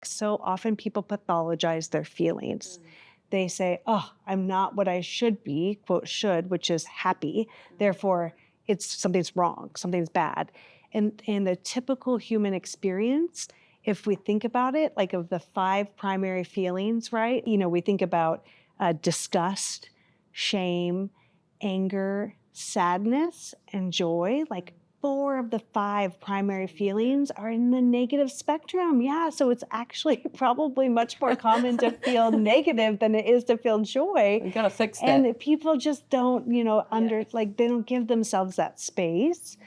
So often people pathologize their feelings. They say, oh, I'm not what I should be, quote, should, which is happy. Therefore, something's wrong, something's bad. And in the typical human experience, if we think about it, like of the 5 primary feelings, right? We think about disgust, shame, anger, sadness, and joy. Like 4 of the 5 primary feelings are in the negative spectrum. Yeah, so it's actually probably much more common to feel negative than it is to feel joy. We gotta fix that. And people just don't, they don't give themselves that space.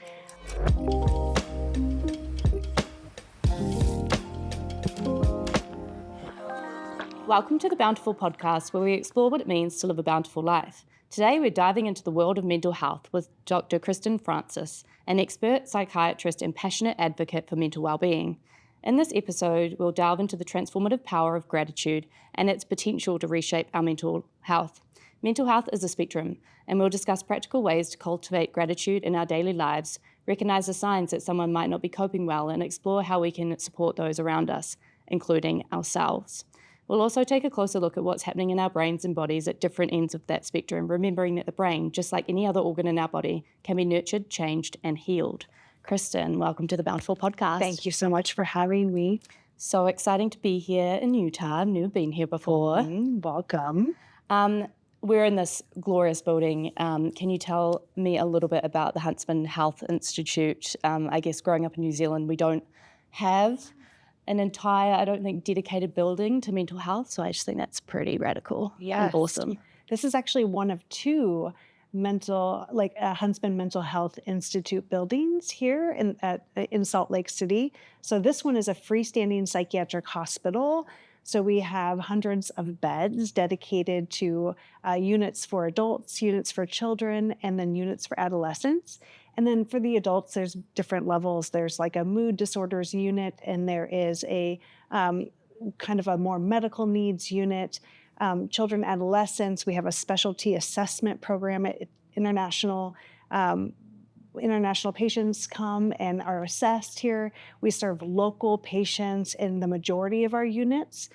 Welcome to the Bountifull Podcast, where we explore what it means to live a bountiful life. Today, we're diving into the world of mental health with Dr. Kristin Francis, an expert psychiatrist and passionate advocate for mental well-being. In this episode, we'll delve into the transformative power of gratitude and its potential to reshape our mental health. Mental health is a spectrum, and we'll discuss practical ways to cultivate gratitude in our daily lives, recognize the signs that someone might not be coping well, and explore how we can support those around us, including ourselves. We'll also take a closer look at what's happening in our brains and bodies at different ends of that spectrum, remembering that the brain, just like any other organ in our body, can be nurtured, changed, and healed. Kristin, welcome to the Bountifull Podcast. Thank you so much for having me. So exciting to be here in Utah. I've never been here before. Welcome. We're in this glorious building. Can you tell me a little bit about the Huntsman Health Institute? I guess growing up in New Zealand, we don't have an entire, I don't think, dedicated building to mental health. So I just think that's pretty radical and awesome. This is actually one of 2 Huntsman Mental Health Institute buildings here in Salt Lake City. So this one is a freestanding psychiatric hospital. So we have hundreds of beds dedicated to units for adults, units for children, and then units for adolescents. And then for the adults, there's different levels. There's like a mood disorders unit, and there is a kind of a more medical needs unit. Children, adolescents, we have a specialty assessment program at international patients come and are assessed here. We serve local patients in the majority of our units.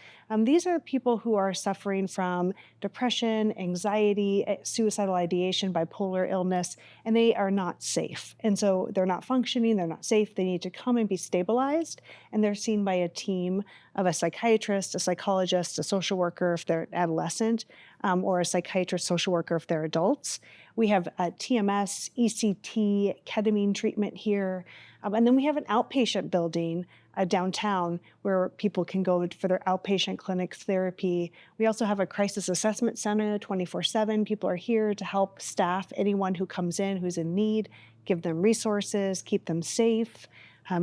These are people who are suffering from depression, anxiety, suicidal ideation, bipolar illness, and they are not safe. And so they're not functioning, they're not safe, they need to come and be stabilized, and they're seen by a team of a psychiatrist, a psychologist, a social worker if they're adolescent, or a psychiatrist, social worker if they're adults. We have TMS, ECT, ketamine treatment here. And then we have an outpatient building downtown where people can go for their outpatient clinic therapy. We also have a crisis assessment center 24/7. People are here to help staff anyone who comes in who's in need, give them resources, keep them safe.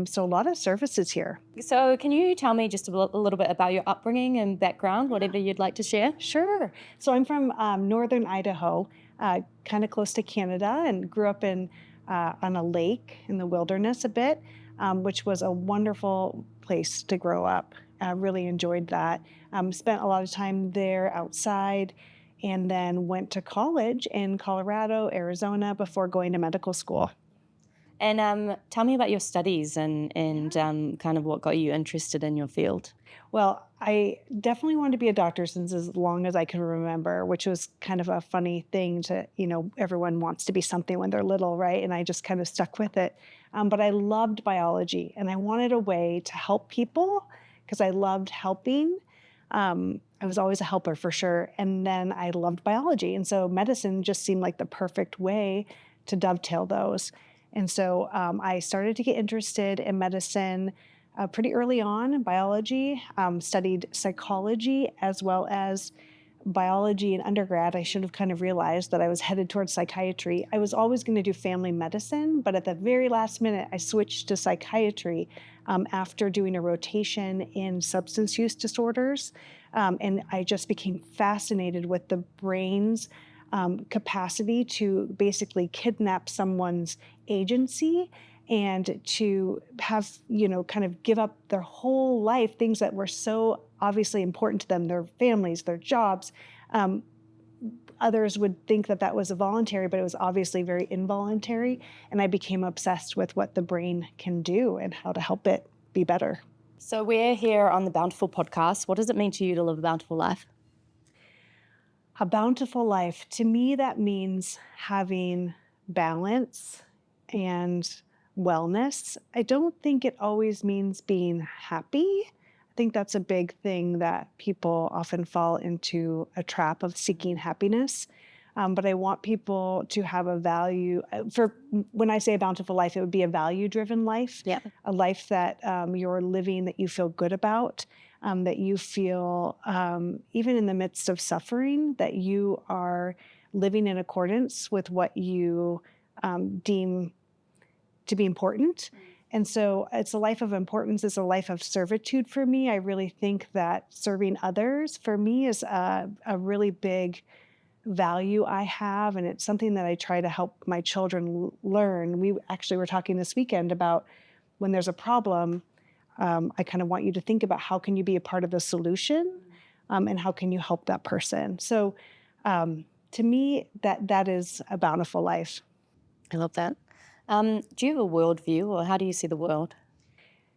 So a lot of services here. So can you tell me just a little bit about your upbringing and background, whatever you'd like to share? Sure. So I'm from northern Idaho, kind of close to Canada, and grew up on a lake in the wilderness a bit, which was a wonderful place to grow up. I really enjoyed that. Spent a lot of time there outside, and then went to college in Colorado, Arizona before going to medical school. And tell me about your studies and kind of what got you interested in your field. Well, I definitely wanted to be a doctor since as long as I can remember, which was kind of a funny thing to, everyone wants to be something when they're little, right? And I just kind of stuck with it. But I loved biology, and I wanted a way to help people because I loved helping. I was always a helper for sure. And then I loved biology. And so medicine just seemed like the perfect way to dovetail those. And so I started to get interested in medicine pretty early on in biology, studied psychology as well as biology in undergrad. I should have kind of realized that I was headed towards psychiatry. I was always going to do family medicine, but at the very last minute, I switched to psychiatry after doing a rotation in substance use disorders. And I just became fascinated with the brain's capacity to basically kidnap someone's agency and to have, kind of give up their whole life, things that were so obviously important to them, their families, their jobs. Others would think that was voluntary, but it was obviously very involuntary. And I became obsessed with what the brain can do and how to help it be better. So we're here on the Bountifull Podcast. What does it mean to you to live a bountiful life? A bountiful life, to me, that means having balance and wellness. I don't think it always means being happy. I think that's a big thing that people often fall into a trap of seeking happiness. But I want people to have a value when I say a bountiful life, it would be a value-driven life, Yeah. a life that you're living that you feel good about, that you feel, even in the midst of suffering, that you are living in accordance with what you deem to be important. And so it's a life of importance. It's a life of servitude for me. I really think that serving others for me is a really big value I have, and it's something that I try to help my children learn. We actually were talking this weekend about when there's a problem, I kind of want you to think about how can you be a part of the solution, and how can you help that person. So to me, that is a bountiful life. I love that. Do you have a worldview, or how do you see the world?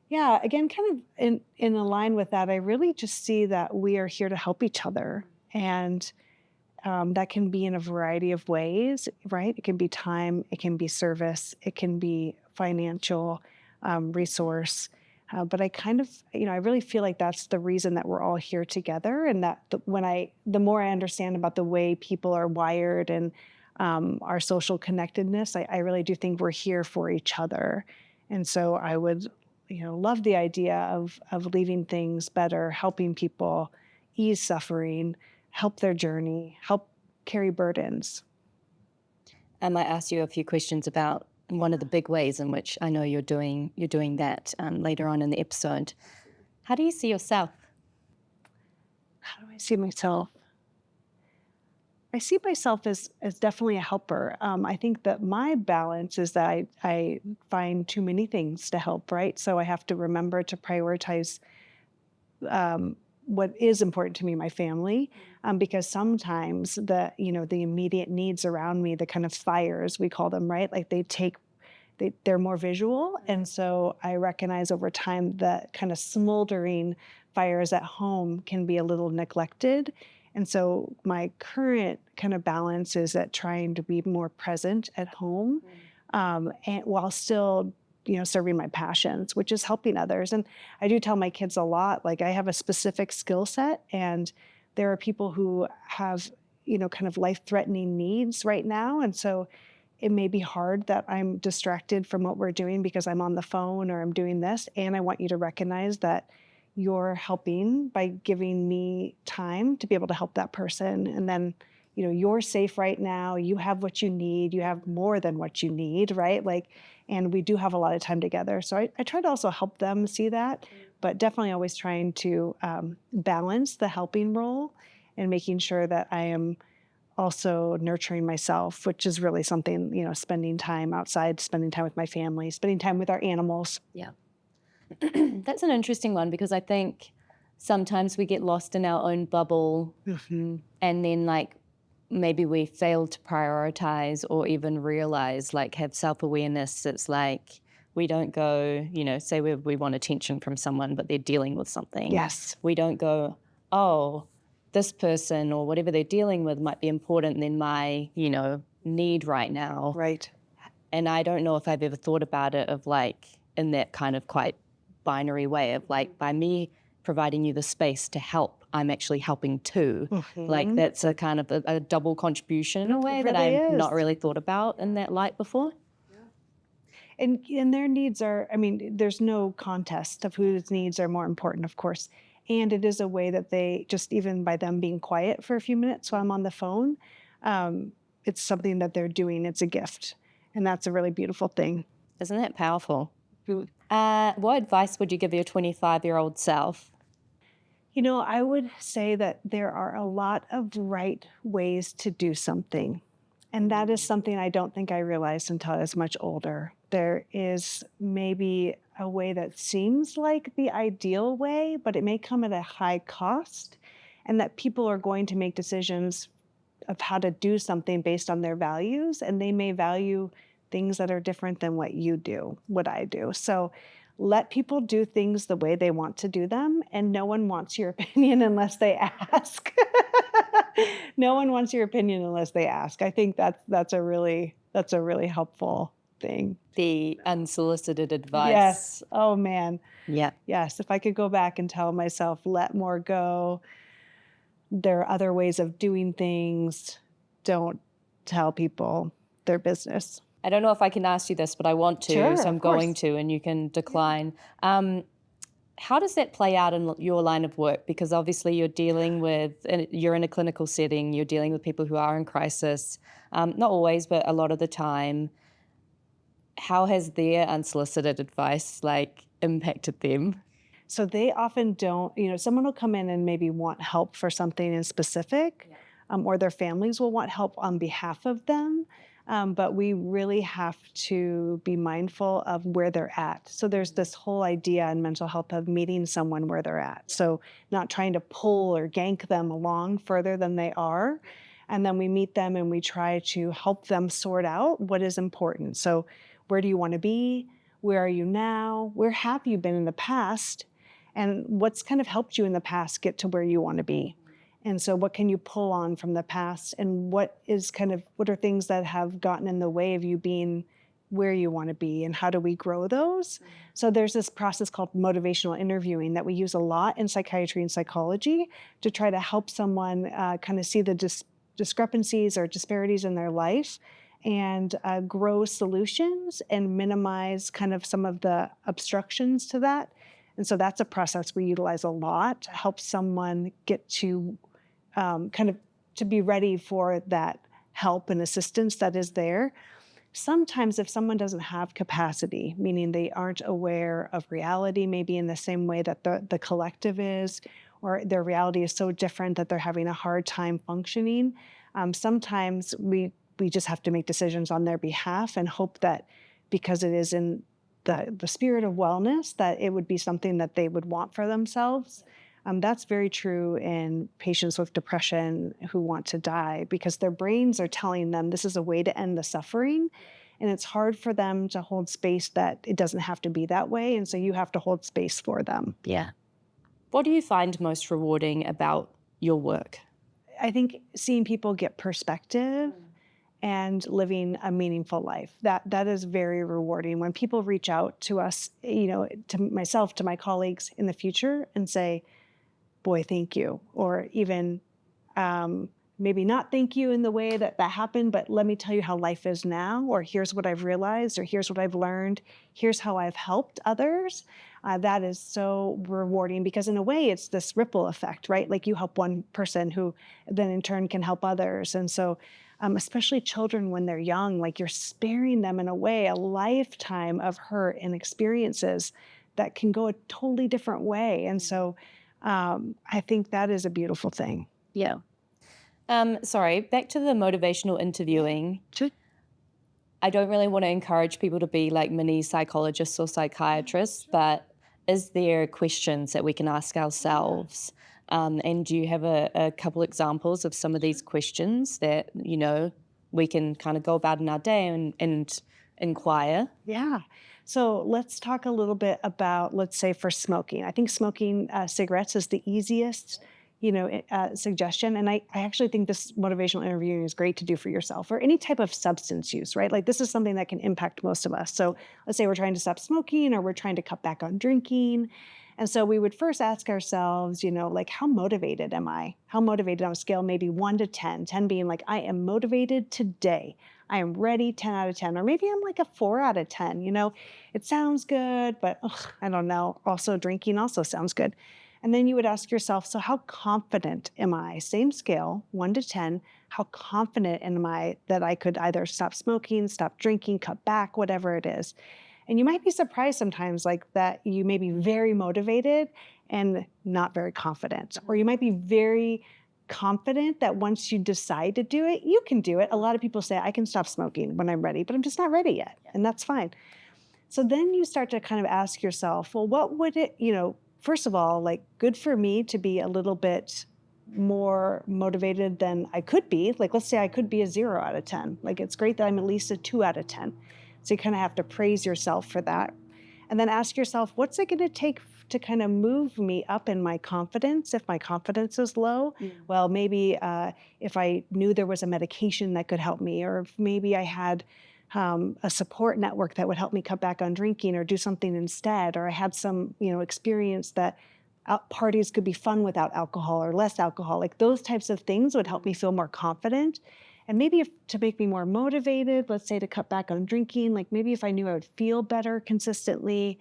Yeah, again, kind of in line with that, I really just see that we are here to help each other. And that can be in a variety of ways, right? It can be time, it can be service, it can be financial resource. But I kind of, I really feel like that's the reason that we're all here together. And that the more I understand about the way people are wired and our social connectedness, I really do think we're here for each other. And so I would, love the idea of leaving things better, helping people ease suffering, help their journey, help carry burdens. I might ask you a few questions about one of the big ways in which I know you're doing that later on in the episode. How do you see yourself? How do I see myself? I see myself as definitely a helper. I think that my balance is that I find too many things to help, right? So I have to remember to prioritize what is important to me, my family, because sometimes the immediate needs around me, the kind of fires we call them, right? Like they're more visual. And so I recognize over time that kind of smoldering fires at home can be a little neglected. And so my current kind of balance is at trying to be more present at home, and while still serving my passions, which is helping others. And I do tell my kids a lot, like I have a specific skill set, and there are people who have, kind of life-threatening needs right now. And so it may be hard that I'm distracted from what we're doing because I'm on the phone or I'm doing this. And I want you to recognize that you're helping by giving me time to be able to help that person. And then, you're safe right now. You have what you need. You have more than what you need, right? And we do have a lot of time together. So I try to also help them see that, but definitely always trying to balance the helping role and making sure that I am also nurturing myself, which is really something, spending time outside, spending time with my family, spending time with our animals. Yeah. That's an interesting one, because I think sometimes we get lost in our own bubble, and then maybe we fail to prioritize or even realize, have self-awareness. It's like we don't go, say we want attention from someone, but they're dealing with something. Yes. We don't go, oh, this person or whatever they're dealing with might be important than my, need right now. Right. And I don't know if I've ever thought about it of in that kind of quite binary way of by me providing you the space to help, I'm actually helping too. That's a kind of a double contribution in a way that I've not really thought about in that light before. And their needs are, there's no contest of whose needs are more important, of course. And it is a way that they, just even by them being quiet for a few minutes while I'm on the phone, it's something that they're doing. It's a gift. And that's a really beautiful thing. Isn't that powerful? What advice would you give your 25-year-old self? I would say that there are a lot of right ways to do something. And that is something I don't think I realized until I was much older. There is maybe a way that seems like the ideal way, but it may come at a high cost, and that people are going to make decisions of how to do something based on their values, and they may value things that are different than what I do. So let people do things the way they want to do them, and no one wants your opinion unless they ask. No one wants your opinion unless they ask. I think that's a really helpful thing. The unsolicited advice. Yes. Oh man. Yeah. Yes. If I could go back and tell myself, let more go. There are other ways of doing things. Don't tell people their business. I don't know if I can ask you this, but I want to, Sure, so I'm of course. going to, and you can decline. How does that play out in your line of work? Because obviously you're in a clinical setting, you're dealing with people who are in crisis, not always, but a lot of the time. How has their unsolicited advice impacted them? So they often don't, someone will come in and maybe want help for something in specific, or their families will want help on behalf of them. But we really have to be mindful of where they're at. So there's this whole idea in mental health of meeting someone where they're at. So not trying to pull or gank them along further than they are. And then we meet them and we try to help them sort out what is important. So where do you want to be? Where are you now? Where have you been in the past? And what's kind of helped you in the past get to where you want to be? And so what can you pull on from the past? And what are things that have gotten in the way of you being where you want to be? And how do we grow those? So there's this process called motivational interviewing that we use a lot in psychiatry and psychology to try to help someone kind of see the discrepancies or disparities in their life and grow solutions and minimize kind of some of the obstructions to that. And so that's a process we utilize a lot to help someone get to to be ready for that help and assistance that is there. Sometimes if someone doesn't have capacity, meaning they aren't aware of reality, maybe in the same way that the collective is, or their reality is so different that they're having a hard time functioning, sometimes we just have to make decisions on their behalf and hope that because it is in the spirit of wellness, that it would be something that they would want for themselves. That's very true in patients with depression who want to die because their brains are telling them this is a way to end the suffering. And it's hard for them to hold space that it doesn't have to be that way. And so you have to hold space for them. Yeah. What do you find most rewarding about your work? I think seeing people get perspective and living a meaningful life. That is very rewarding. When people reach out to us, to myself, to my colleagues in the future and say, boy, thank you. Or even maybe not thank you in the way that happened, but let me tell you how life is now, or here's what I've realized, or here's what I've learned, here's how I've helped others. That is so rewarding because in a way it's this ripple effect, right? Like you help one person who then in turn can help others. And so especially children when they're young, like you're sparing them in a way a lifetime of hurt and experiences that can go a totally different way. And so I think that is a beautiful thing. Yeah. Sorry, back to the motivational interviewing. Sure. I don't really want to encourage people to be like mini psychologists or psychiatrists, but is there questions that we can ask ourselves? And do you have a couple examples of some of these questions that, we can kind of go about in our day and inquire? Yeah. So let's talk a little bit about, let's say for smoking. I think smoking cigarettes is the easiest, suggestion. And I actually think this motivational interviewing is great to do for yourself or any type of substance use, right? Like this is something that can impact most of us. So let's say we're trying to stop smoking or we're trying to cut back on drinking. And so we would first ask ourselves, how motivated am I? How motivated on a scale maybe 1 to 10, 10 being like, I am motivated today. I am ready, 10 out of 10, or maybe I'm like a 4 out of 10. It sounds good, but I don't know. Also, drinking also sounds good. And then you would ask yourself, so how confident am I? Same scale, 1 to 10. How confident am I that I could either stop smoking, stop drinking, cut back, whatever it is? And you might be surprised sometimes that you may be very motivated and not very confident, or you might be very confident that once you decide to do it, you can do it. A lot of people say, I can stop smoking when I'm ready, but I'm just not ready yet. And that's fine. So then you start to kind of ask yourself, well, what would it, first of all, good for me to be a little bit more motivated than I could be. Like, let's say I could be a 0 out of 10. It's great that I'm at least a 2 out of 10. So you kind of have to praise yourself for that. And then ask yourself, what's it going to take to kind of move me up in my confidence? If my confidence is low, well, maybe if I knew there was a medication that could help me, or if maybe I had a support network that would help me cut back on drinking or do something instead, or I had some, experience that parties could be fun without alcohol or less alcohol. Like those types of things would help me feel more confident. And maybe to make me more motivated, let's say to cut back on drinking, like maybe if I knew I would feel better consistently,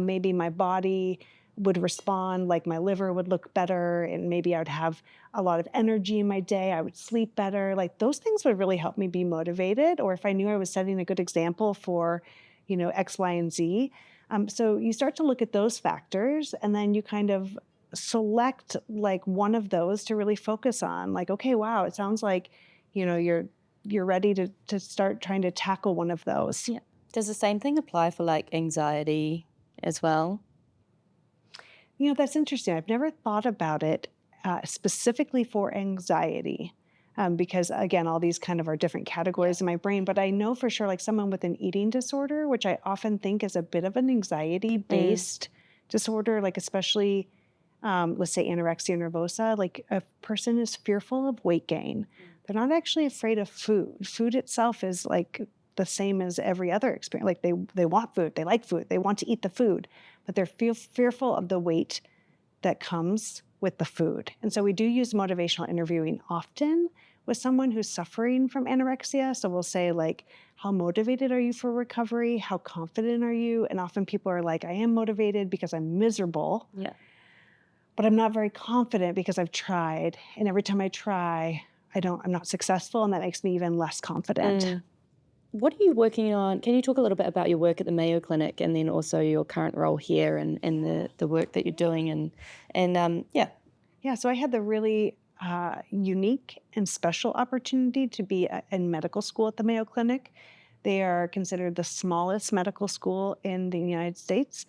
maybe my body would respond, like my liver would look better, and maybe I would have a lot of energy in my day, I would sleep better. Like those things would really help me be motivated. Or if I knew I was setting a good example for, X, Y, and Z. So you start to look at those factors, and then you kind of select like one of those to really focus on. Like, okay, wow, it sounds like, you're ready to start trying to tackle one of those. Yeah. Does the same thing apply for like anxiety as well? That's interesting. I've never thought about it specifically for anxiety. Because again, all these kind of are different categories in my brain, but I know for sure, like someone with an eating disorder, which I often think is a bit of an anxiety-based disorder, like especially, let's say anorexia nervosa, like a person is fearful of weight gain. They're not actually afraid of food. Food itself is like the same as every other experience. Like they want food, they like food, they want to eat the food, but they're fearful of the weight that comes with the food. And so we do use motivational interviewing often with someone who's suffering from anorexia. So we'll say like, how motivated are you for recovery? How confident are you? And often people are like, I am motivated because I'm miserable. Yeah. But I'm not very confident because I've tried. And every time I try, I'm not successful. And that makes me even less confident. What are you working on? Can you talk a little bit about your work at the Mayo Clinic, and then also your current role here and the work that you're doing? Yeah, so I had the really unique and special opportunity to be in medical school at the Mayo Clinic. They are considered the smallest medical school in the United States.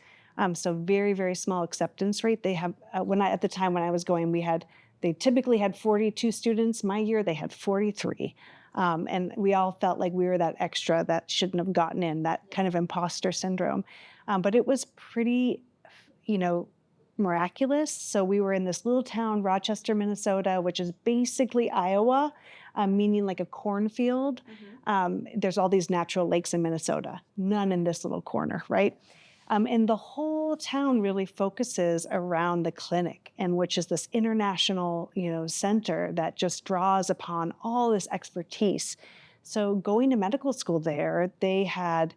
So very, very small acceptance rate. They have, at the time when I was going, they typically had 42 students. My year, they had 43. And we all felt like we were that extra that shouldn't have gotten in, that kind of imposter syndrome. But it was pretty, miraculous. So we were in this little town, Rochester, Minnesota, which is basically Iowa, meaning like a cornfield. There's all these natural lakes in Minnesota, none in this little corner, right? And the whole town really focuses around the clinic, and which is this international, center that just draws upon all this expertise. So going to medical school there, they had,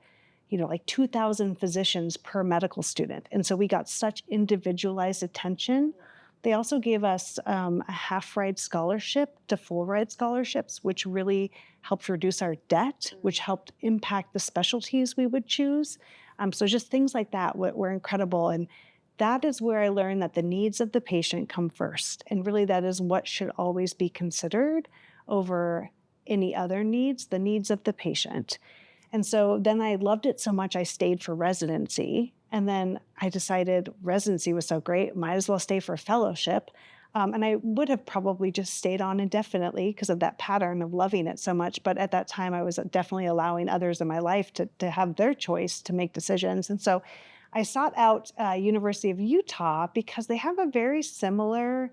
like 2,000 physicians per medical student. And so we got such individualized attention. They also gave us a half-ride scholarship to full-ride scholarships, which really helped reduce our debt, which helped impact the specialties we would choose. So just things like that were incredible. And that is where I learned that the needs of the patient come first. And really that is what should always be considered over any other needs, the needs of the patient. And so then I loved it so much I stayed for residency. And then I decided residency was so great, might as well stay for fellowship. And I would have probably just stayed on indefinitely because of that pattern of loving it so much. But at that time, I was definitely allowing others in my life to have their choice to make decisions. And so I sought out University of Utah because they have a very similar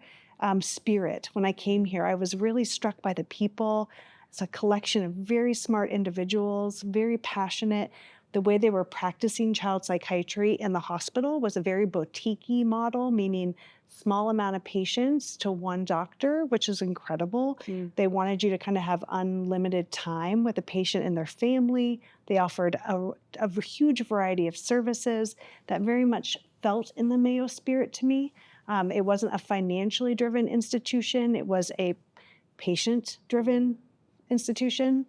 spirit. When I came here, I was really struck by the people. It's a collection of very smart individuals, very passionate. The way they were practicing child psychiatry in the hospital was a very boutique-y model, meaning small amount of patients to one doctor, which is incredible. They wanted you to kind of have unlimited time with the patient and their family. They offered a huge variety of services that very much felt in the Mayo spirit to me. It wasn't a financially driven institution. It was a patient-driven institution.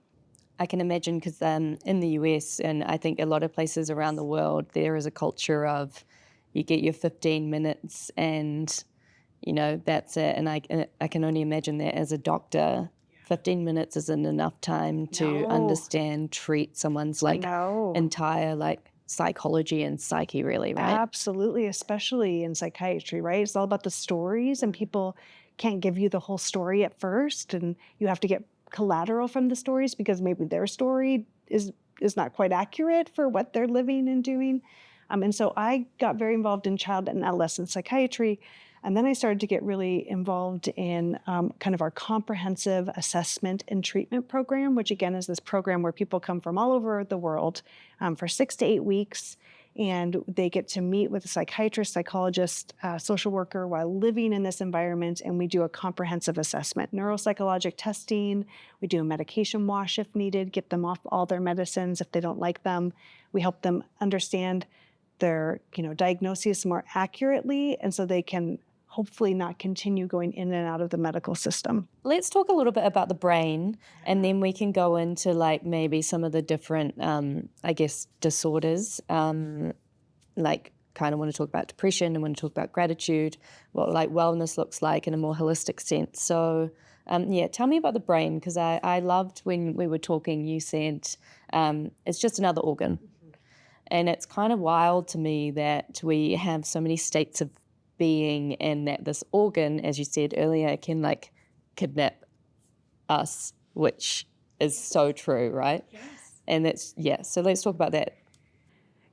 I can imagine because in the US, and I think a lot of places around the world, there is a culture of you get your 15 minutes and, that's it. And I can only imagine that as a doctor, 15 minutes isn't enough time to understand, treat someone's entire psychology and psyche, really, right? Absolutely, especially in psychiatry, right? It's all about the stories, and people can't give you the whole story at first, and you have to get collateral from the stories because maybe their story is not quite accurate for what they're living and doing. And so I got very involved in child and adolescent psychiatry. And then I started to get really involved in kind of our comprehensive assessment and treatment program, which again is this program where people come from all over the world for 6 to 8 weeks. And they get to meet with a psychiatrist, psychologist, social worker while living in this environment. And we do a comprehensive assessment, neuropsychologic testing. We do a medication wash if needed, get them off all their medicines if they don't like them. We help them understand their diagnosis more accurately, and so they can hopefully not continue going in and out of the medical system. Let's talk a little bit about the brain, and then we can go into like maybe some of the different, disorders. Like kind of want to talk about depression and want to talk about gratitude, what like wellness looks like in a more holistic sense. So tell me about the brain, because I loved when we were talking, you said it's just another organ. And it's kind of wild to me that we have so many states of being, and that this organ, as you said earlier, can like kidnap us, which is so true, right? Yes. And so let's talk about that.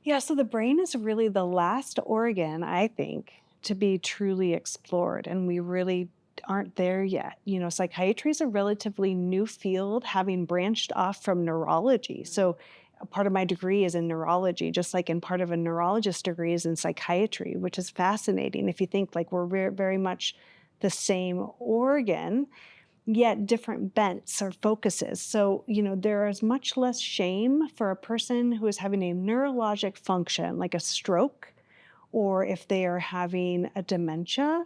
Yeah, so the brain is really the last organ, I think, to be truly explored, and we really aren't there yet. Psychiatry is a relatively new field, having branched off from neurology. So a part of my degree is in neurology, just like in part of a neurologist degree is in psychiatry, which is fascinating. If you think like we're very much the same organ, yet different bents or focuses. So, there is much less shame for a person who is having a neurologic function, like a stroke, or if they are having a dementia,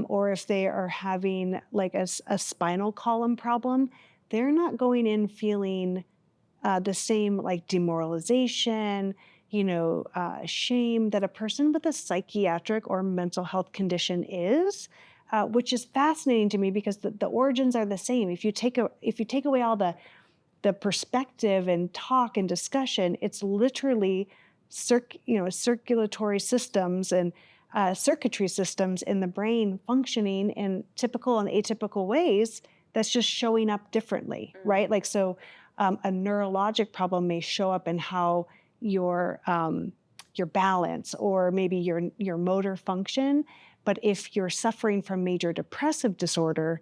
or if they are having like a spinal column problem. They're not going in feeling the same like demoralization, shame that a person with a psychiatric or mental health condition is, which is fascinating to me because the origins are the same. If you take away all the perspective and talk and discussion, it's literally circulatory systems and circuitry systems in the brain functioning in typical and atypical ways that's just showing up differently, right? Like so. A neurologic problem may show up in how your balance or maybe your motor function. But if you're suffering from major depressive disorder,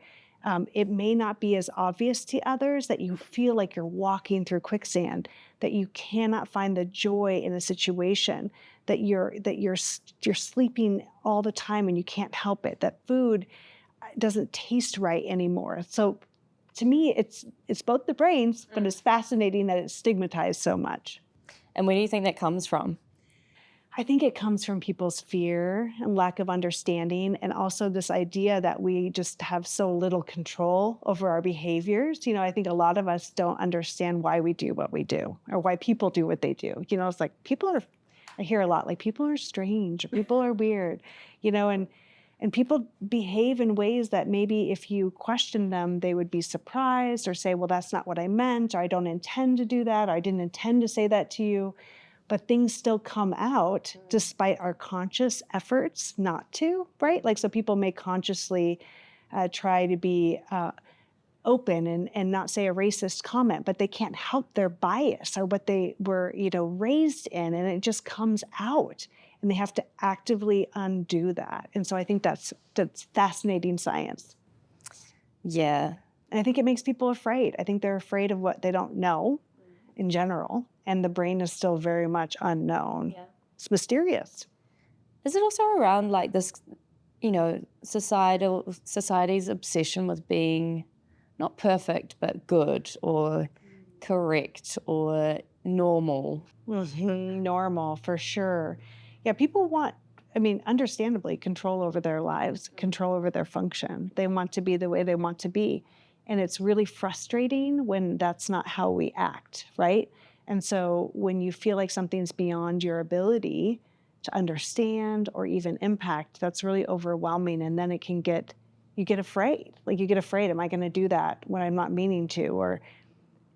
it may not be as obvious to others that you feel like you're walking through quicksand, that you cannot find the joy in a situation, that you're sleeping all the time and you can't help it, that food doesn't taste right anymore. So to me, it's both the brains, but it's fascinating that it's stigmatized so much. And where do you think that comes from? I think it comes from people's fear and lack of understanding, and also this idea that we just have so little control over our behaviors. I think a lot of us don't understand why we do what we do or why people do what they do. It's like I hear a lot, like people are strange, or people are weird, and people behave in ways that maybe if you question them, they would be surprised or say, well, that's not what I meant, or I don't intend to do that, or I didn't intend to say that to you. But things still come out despite our conscious efforts not to, right? Like, so people may consciously try to be open and not say a racist comment, but they can't help their bias or what they were, raised in, and it just comes out. And they have to actively undo that. And so I think that's fascinating science. Yeah. And I think it makes people afraid. I think they're afraid of what they don't know in general. And the brain is still very much unknown. Yeah. It's mysterious. Is it also around like this, society's obsession with being not perfect, but good or correct or normal? Mm-hmm. Normal, for sure. Yeah, people want, understandably, control over their lives, control over their function. They want to be the way they want to be. And it's really frustrating when that's not how we act, right? And so when you feel like something's beyond your ability to understand or even impact, that's really overwhelming. And then you get afraid. Like you get afraid, am I going to do that when I'm not meaning to? Or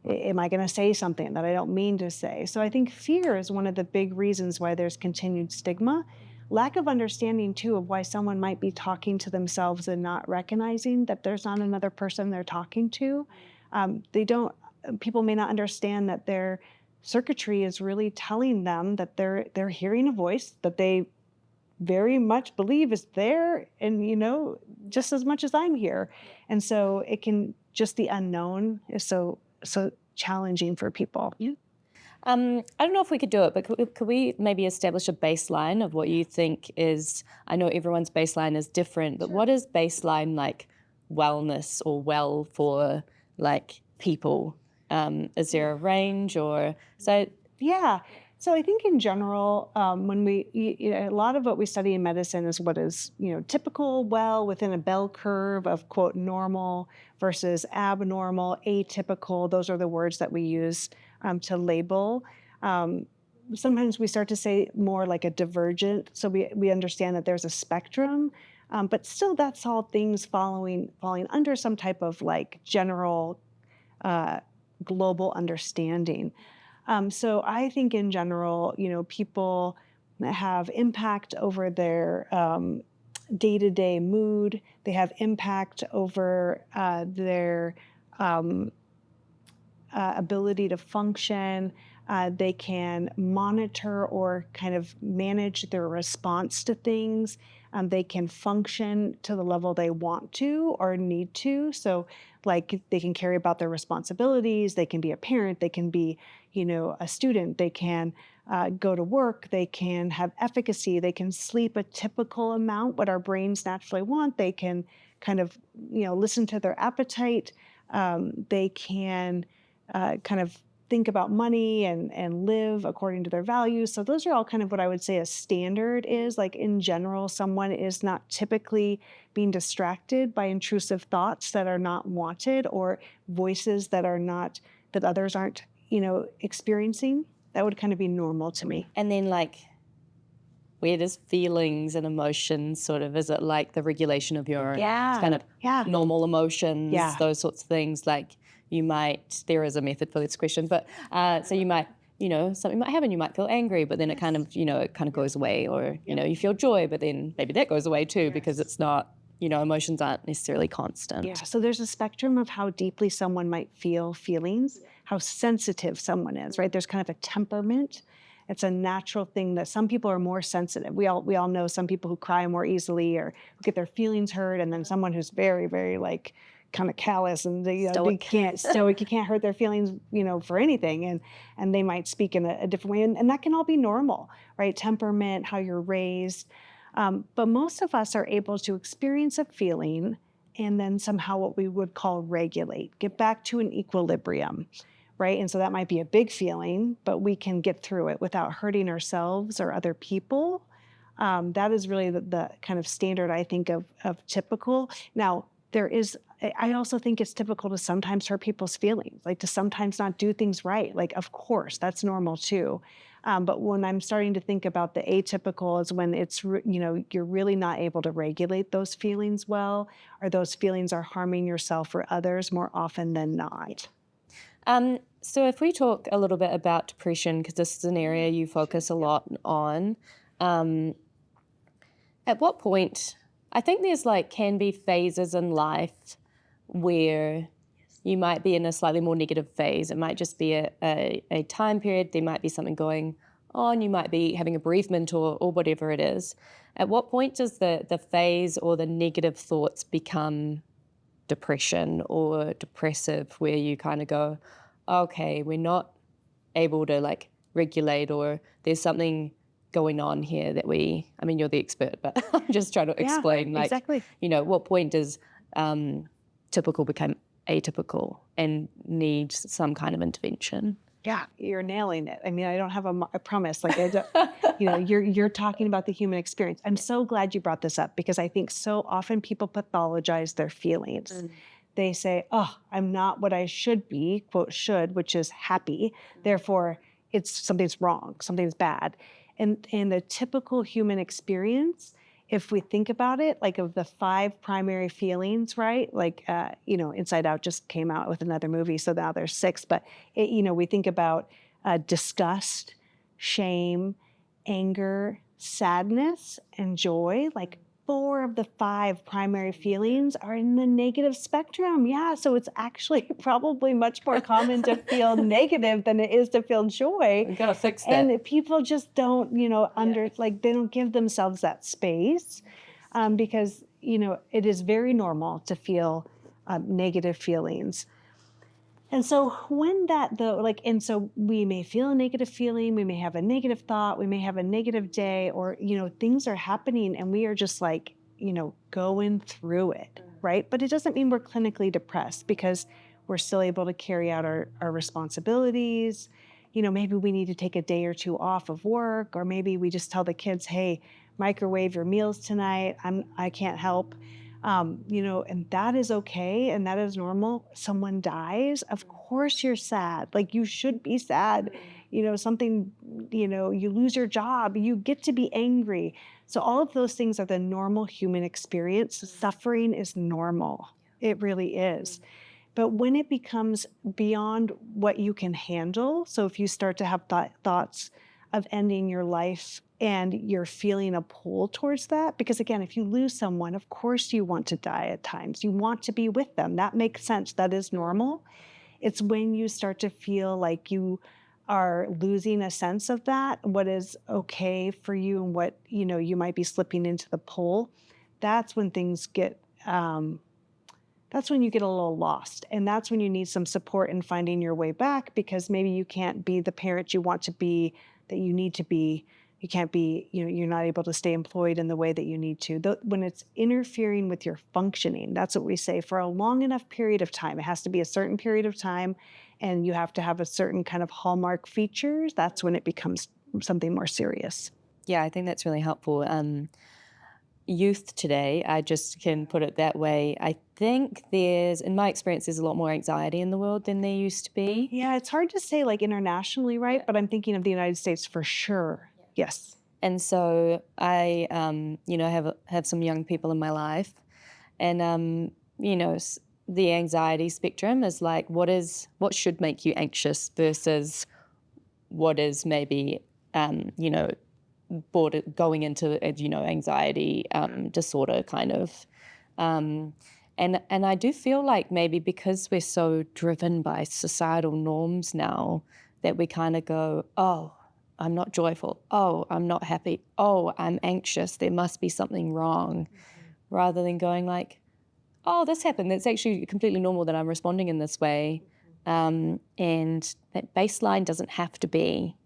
am I going to say something that I don't mean to say? So I think fear is one of the big reasons why there's continued stigma. Lack of understanding, too, of why someone might be talking to themselves and not recognizing that there's not another person they're talking to. People may not understand that they're circuitry is really telling them that they're hearing a voice that they very much believe is there, and just as much as I'm here. And so it can just, the unknown is so challenging for people. I don't know if we could do it, but could we maybe establish a baseline of what you think is, I know everyone's baseline is different, but what is baseline like wellness or well for like people? Is there a range or so? Yeah. So I think in general, when a lot of what we study in medicine is what is, typical, well, within a bell curve of quote normal versus abnormal, atypical. Those are the words that we use to label. Sometimes we start to say more like a divergent. So we understand that there's a spectrum, but still that's all things falling under some type of like general global understanding. So I think in general, people have impact over their day-to-day mood. They have impact over their ability to function. They can monitor or kind of manage their response to things. They can function to the level they want to or need to. So like they can carry about their responsibilities. They can be a parent. They can be, a student. They can go to work. They can have efficacy. They can sleep a typical amount, what our brains naturally want. They can kind of, listen to their appetite. They can kind of think about money and live according to their values. So those are all kind of what I would say a standard is. Like in general, someone is not typically being distracted by intrusive thoughts that are not wanted or voices that others aren't, experiencing. That would kind of be normal to me. And then like, where does feelings and emotions sort of, is it like the regulation of your kind of normal emotions, those sorts of things? Like there is a method for this question, but so you might, something might happen, you might feel angry, but then it kind of, it kind of goes away, or, you feel joy, but then maybe that goes away too, because it's not, emotions aren't necessarily constant. Yeah, so there's a spectrum of how deeply someone might feel feelings, how sensitive someone is, right? There's kind of a temperament. It's a natural thing that some people are more sensitive. We all know some people who cry more easily or who get their feelings hurt, and then someone who's very, very like kind of callous and they can't hurt their feelings, for anything, and they might speak in a different way, and that can all be normal, right? Temperament, how you're raised, but most of us are able to experience a feeling and then somehow what we would call regulate, get back to an equilibrium. Right? And so that might be a big feeling, but we can get through it without hurting ourselves or other people. That is really the kind of standard, I think, of typical. Now, I also think it's typical to sometimes hurt people's feelings, like to sometimes not do things right. Like, of course, that's normal too. But when I'm starting to think about the atypical is when it's, you're really not able to regulate those feelings well, or those feelings are harming yourself or others more often than not. So if we talk a little bit about depression, because this is an area you focus a lot on, at what point, I think there's can be phases in life where you might be in a slightly more negative phase. It might just be a time period. There might be something going on. You might be having a bereavement or whatever it is. At what point does the phase or the negative thoughts become depression or depressive, where you kind of go, okay, we're not able to regulate, or there's something going on here that you're the expert, but I'm just trying to explain exactly. What point does typical become atypical and needs some kind of intervention? Yeah, you're nailing it. I don't have a promise. You're talking about the human experience. I'm so glad you brought this up, because I think so often people pathologize their feelings. They say, oh, I'm not what I should be, quote, should, which is happy. Therefore, something's wrong, something's bad. And in the typical human experience, if we think about it, of the 5 primary feelings, right? Inside Out just came out with another movie, so now there's 6. But, we think about disgust, shame, anger, sadness, and joy. 4 of the 5 primary feelings are in the negative spectrum. Yeah, so it's actually probably much more common to feel negative than it is to feel joy. We gotta fix that. And people just don't, they don't give themselves that space because, it is very normal to feel negative feelings. And so when that though, and so we may feel a negative feeling, we may have a negative thought, we may have a negative day, or, things are happening and we are just going through it, right? But it doesn't mean we're clinically depressed because we're still able to carry out our responsibilities. Maybe we need to take a day or two off of work, or maybe we just tell the kids, hey, microwave your meals tonight. I can't help. And that is okay. And that is normal. Someone dies. Of course you're sad. You should be sad. Something, you lose your job, you get to be angry. So all of those things are the normal human experience. Suffering is normal. It really is. But when it becomes beyond what you can handle, so if you start to have thoughts of ending your life and you're feeling a pull towards that, because again, if you lose someone, of course you want to die at times. You want to be with them. That makes sense. That is normal. It's when you start to feel like you are losing a sense of that, what is okay for you and what, you might be slipping into the pull. That's when things get, that's when you get a little lost. And that's when you need some support in finding your way back, because maybe you can't be the parent you want to be, that you need to be. You can't be, you're not able to stay employed in the way that you need to. When it's interfering with your functioning, that's what we say, for a long enough period of time. It has to be a certain period of time, and you have to have a certain kind of hallmark features. That's when it becomes something more serious. Yeah, I think that's really helpful. Youth today, I just can put it that way. I think in my experience, there's a lot more anxiety in the world than there used to be. Yeah, it's hard to say internationally, right? Yeah. But I'm thinking of the United States for sure. Yeah. Yes. And so I, have some young people in my life, and the anxiety spectrum is what should make you anxious versus what is maybe, going into, anxiety disorder kind of. And I do feel like maybe because we're so driven by societal norms now that we kind of go, oh, I'm not joyful. Oh, I'm not happy. Oh, I'm anxious. There must be something wrong. Mm-hmm. Rather than going oh, this happened. It's actually completely normal that I'm responding in this way. And that baseline doesn't have to be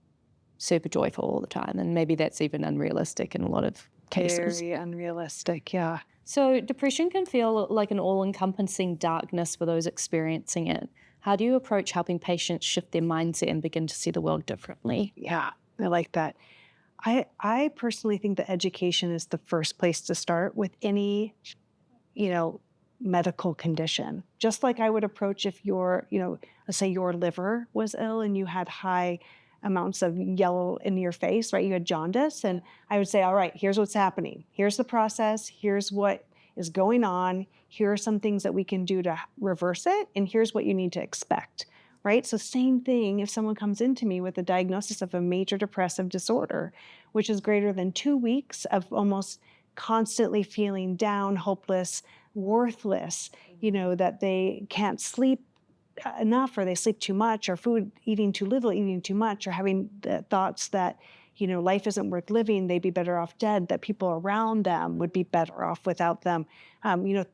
super joyful all the time. And maybe that's even unrealistic in a lot of cases. Very unrealistic, yeah. So depression can feel like an all-encompassing darkness for those experiencing it. How do you approach helping patients shift their mindset and begin to see the world differently? Yeah, I like that. I personally think that education is the first place to start with any, medical condition. Just like I would approach if let's say your liver was ill and you had high amounts of yellow in your face, right? You had jaundice. And I would say, all right, here's what's happening. Here's the process. Here's what is going on. Here are some things that we can do to reverse it. And here's what you need to expect, right? So same thing if someone comes into me with a diagnosis of a major depressive disorder, which is greater than 2 weeks of almost constantly feeling down, hopeless, worthless, that they can't sleep enough, or they sleep too much, or eating too little, eating too much, or having the thoughts that, life isn't worth living, they'd be better off dead, that people around them would be better off without them.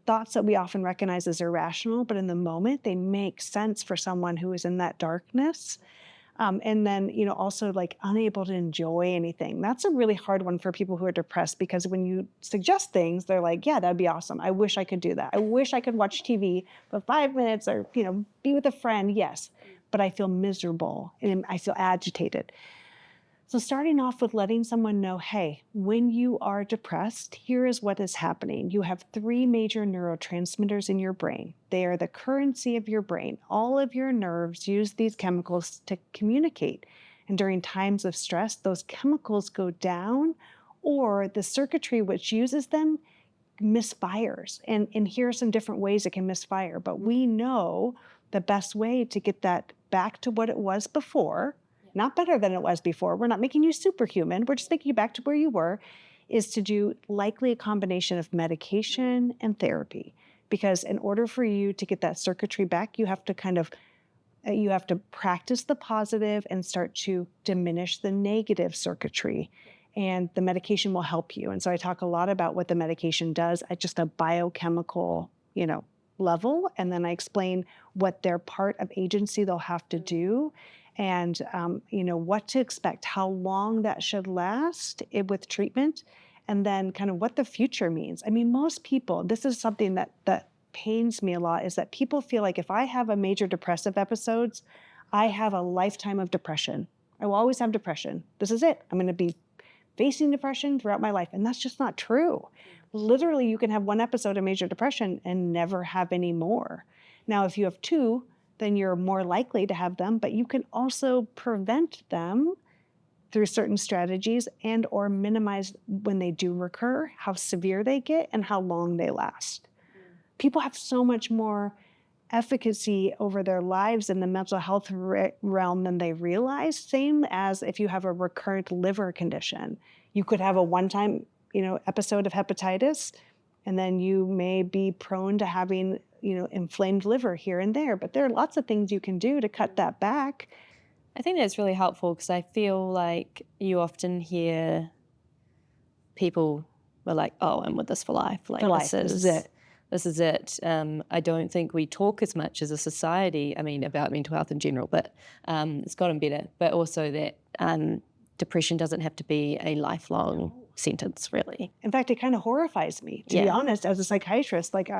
Thoughts that we often recognize as irrational, but in the moment, they make sense for someone who is in that darkness. And then, also unable to enjoy anything. That's a really hard one for people who are depressed, because when you suggest things, they're like, yeah, that'd be awesome. I wish I could do that. I wish I could watch TV for 5 minutes, or, be with a friend. Yes, but I feel miserable and I feel agitated. So starting off with letting someone know, hey, when you are depressed, here is what is happening. You have 3 major neurotransmitters in your brain. They are the currency of your brain. All of your nerves use these chemicals to communicate. And during times of stress, those chemicals go down, or the circuitry which uses them misfires. And here are some different ways it can misfire. But we know the best way to get that back to what it was before, not better than it was before. We're not making you superhuman. We're just making you back to where you were, is to do likely a combination of medication and therapy. Because in order for you to get that circuitry back, you have to practice the positive and start to diminish the negative circuitry. And the medication will help you. And so I talk a lot about what the medication does at just a biochemical, level. And then I explain what their part of agency they'll have to do, and what to expect, how long that should last with treatment, and then kind of what the future means. I mean, most people, this is something that pains me a lot, is that people feel like if I have a major depressive episodes, I have a lifetime of depression. I will always have depression. This is it. I'm going to be facing depression throughout my life. And that's just not true. Literally, you can have one episode of major depression and never have any more. Now, if you have two, then you're more likely to have them, but you can also prevent them through certain strategies and or minimize when they do recur, how severe they get and how long they last. People have so much more efficacy over their lives in the mental health realm than they realize. Same as if you have a recurrent liver condition. You could have a one-time, episode of hepatitis, and then you may be prone to having, inflamed liver here and there. But there are lots of things you can do to cut that back. I think that's really helpful, because I feel like you often hear people are like, "Oh, I'm with this for life. Like, For life, this is it. This is it." I don't think we talk as much as a society, about mental health in general, but it's gotten better. But also that depression doesn't have to be a lifelong sentence, really. In fact, it kind of horrifies me, to be honest, as a psychiatrist. Like,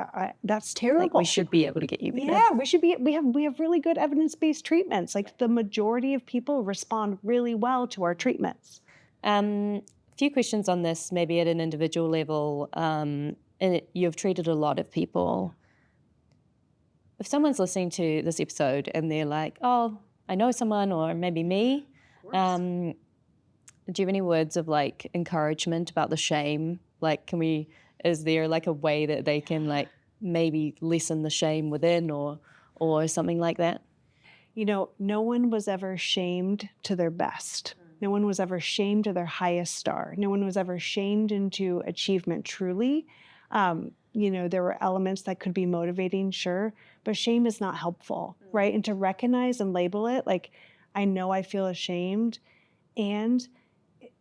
that's terrible. Like, we should be able to get you better. Yeah, we have really good evidence-based treatments. Like, the majority of people respond really well to our treatments. A few questions on this, maybe at an individual level. You've treated a lot of people. If someone's listening to this episode and they're like, "Oh, I know someone," or maybe me, do you have any words of like encouragement about the shame? Like, is there like a way that they can like maybe lessen the shame within, or something like that? No one was ever shamed to their best. No one was ever shamed to their highest star. No one was ever shamed into achievement truly. There were elements that could be motivating, sure, but shame is not helpful, right? And to recognize and label it, like, I know I feel ashamed, and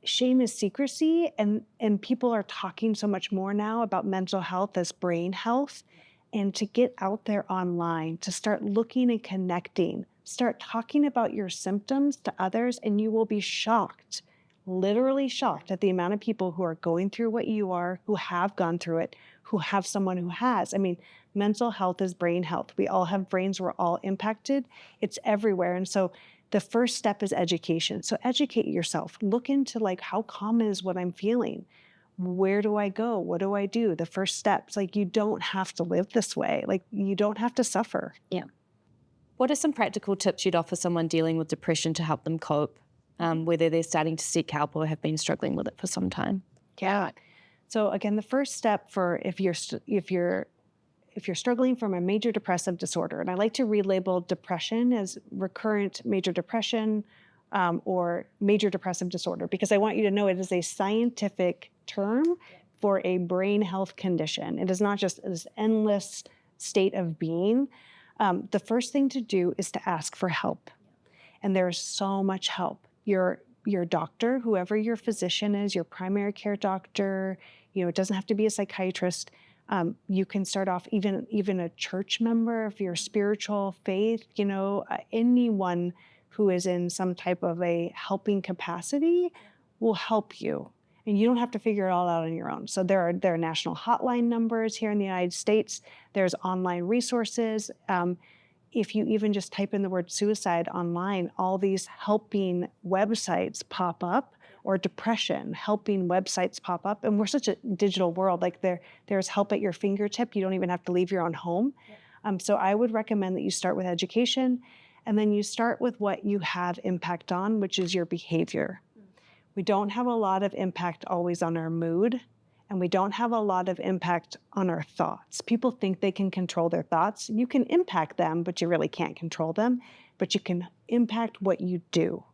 shame is secrecy, and people are talking so much more now about mental health as brain health, and to get out there online, to start looking and connecting, start talking about your symptoms to others, and you will be shocked, literally shocked at the amount of people who are going through what you are, who have gone through it, who have someone who has. Mental health is brain health. We all have brains. We're all impacted. It's everywhere. And so the first step is education. So educate yourself. Look into like, how common is what I'm feeling? Where do I go? What do I do? The first steps, like, you don't have to live this way. Like, you don't have to suffer. Yeah. What are some practical tips you'd offer someone dealing with depression to help them cope, whether they're starting to seek help or have been struggling with it for some time? Yeah. So again, the first step for if you're struggling from a major depressive disorder, and I like to relabel depression as recurrent major depression or major depressive disorder, because I want you to know it is a scientific term for a brain health condition. It is not just this endless state of being. The first thing to do is to ask for help. And there's so much help. Your doctor, whoever your physician is, your primary care doctor, it doesn't have to be a psychiatrist. You can start off even a church member of your spiritual faith, anyone who is in some type of a helping capacity will help you. And you don't have to figure it all out on your own. So there are national hotline numbers here in the United States. There's online resources. If you even just type in the word suicide online, all these helping websites pop up, or depression, helping websites pop up. And we're such a digital world. Like, there's help at your fingertip. You don't even have to leave your own home. So I would recommend that you start with education, and then you start with what you have impact on, which is your behavior. We don't have a lot of impact always on our mood, and we don't have a lot of impact on our thoughts. People think they can control their thoughts. You can impact them, but you really can't control them. But you can impact what you do.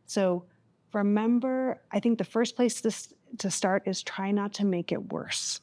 So remember, I think the first place to start is try not to make it worse.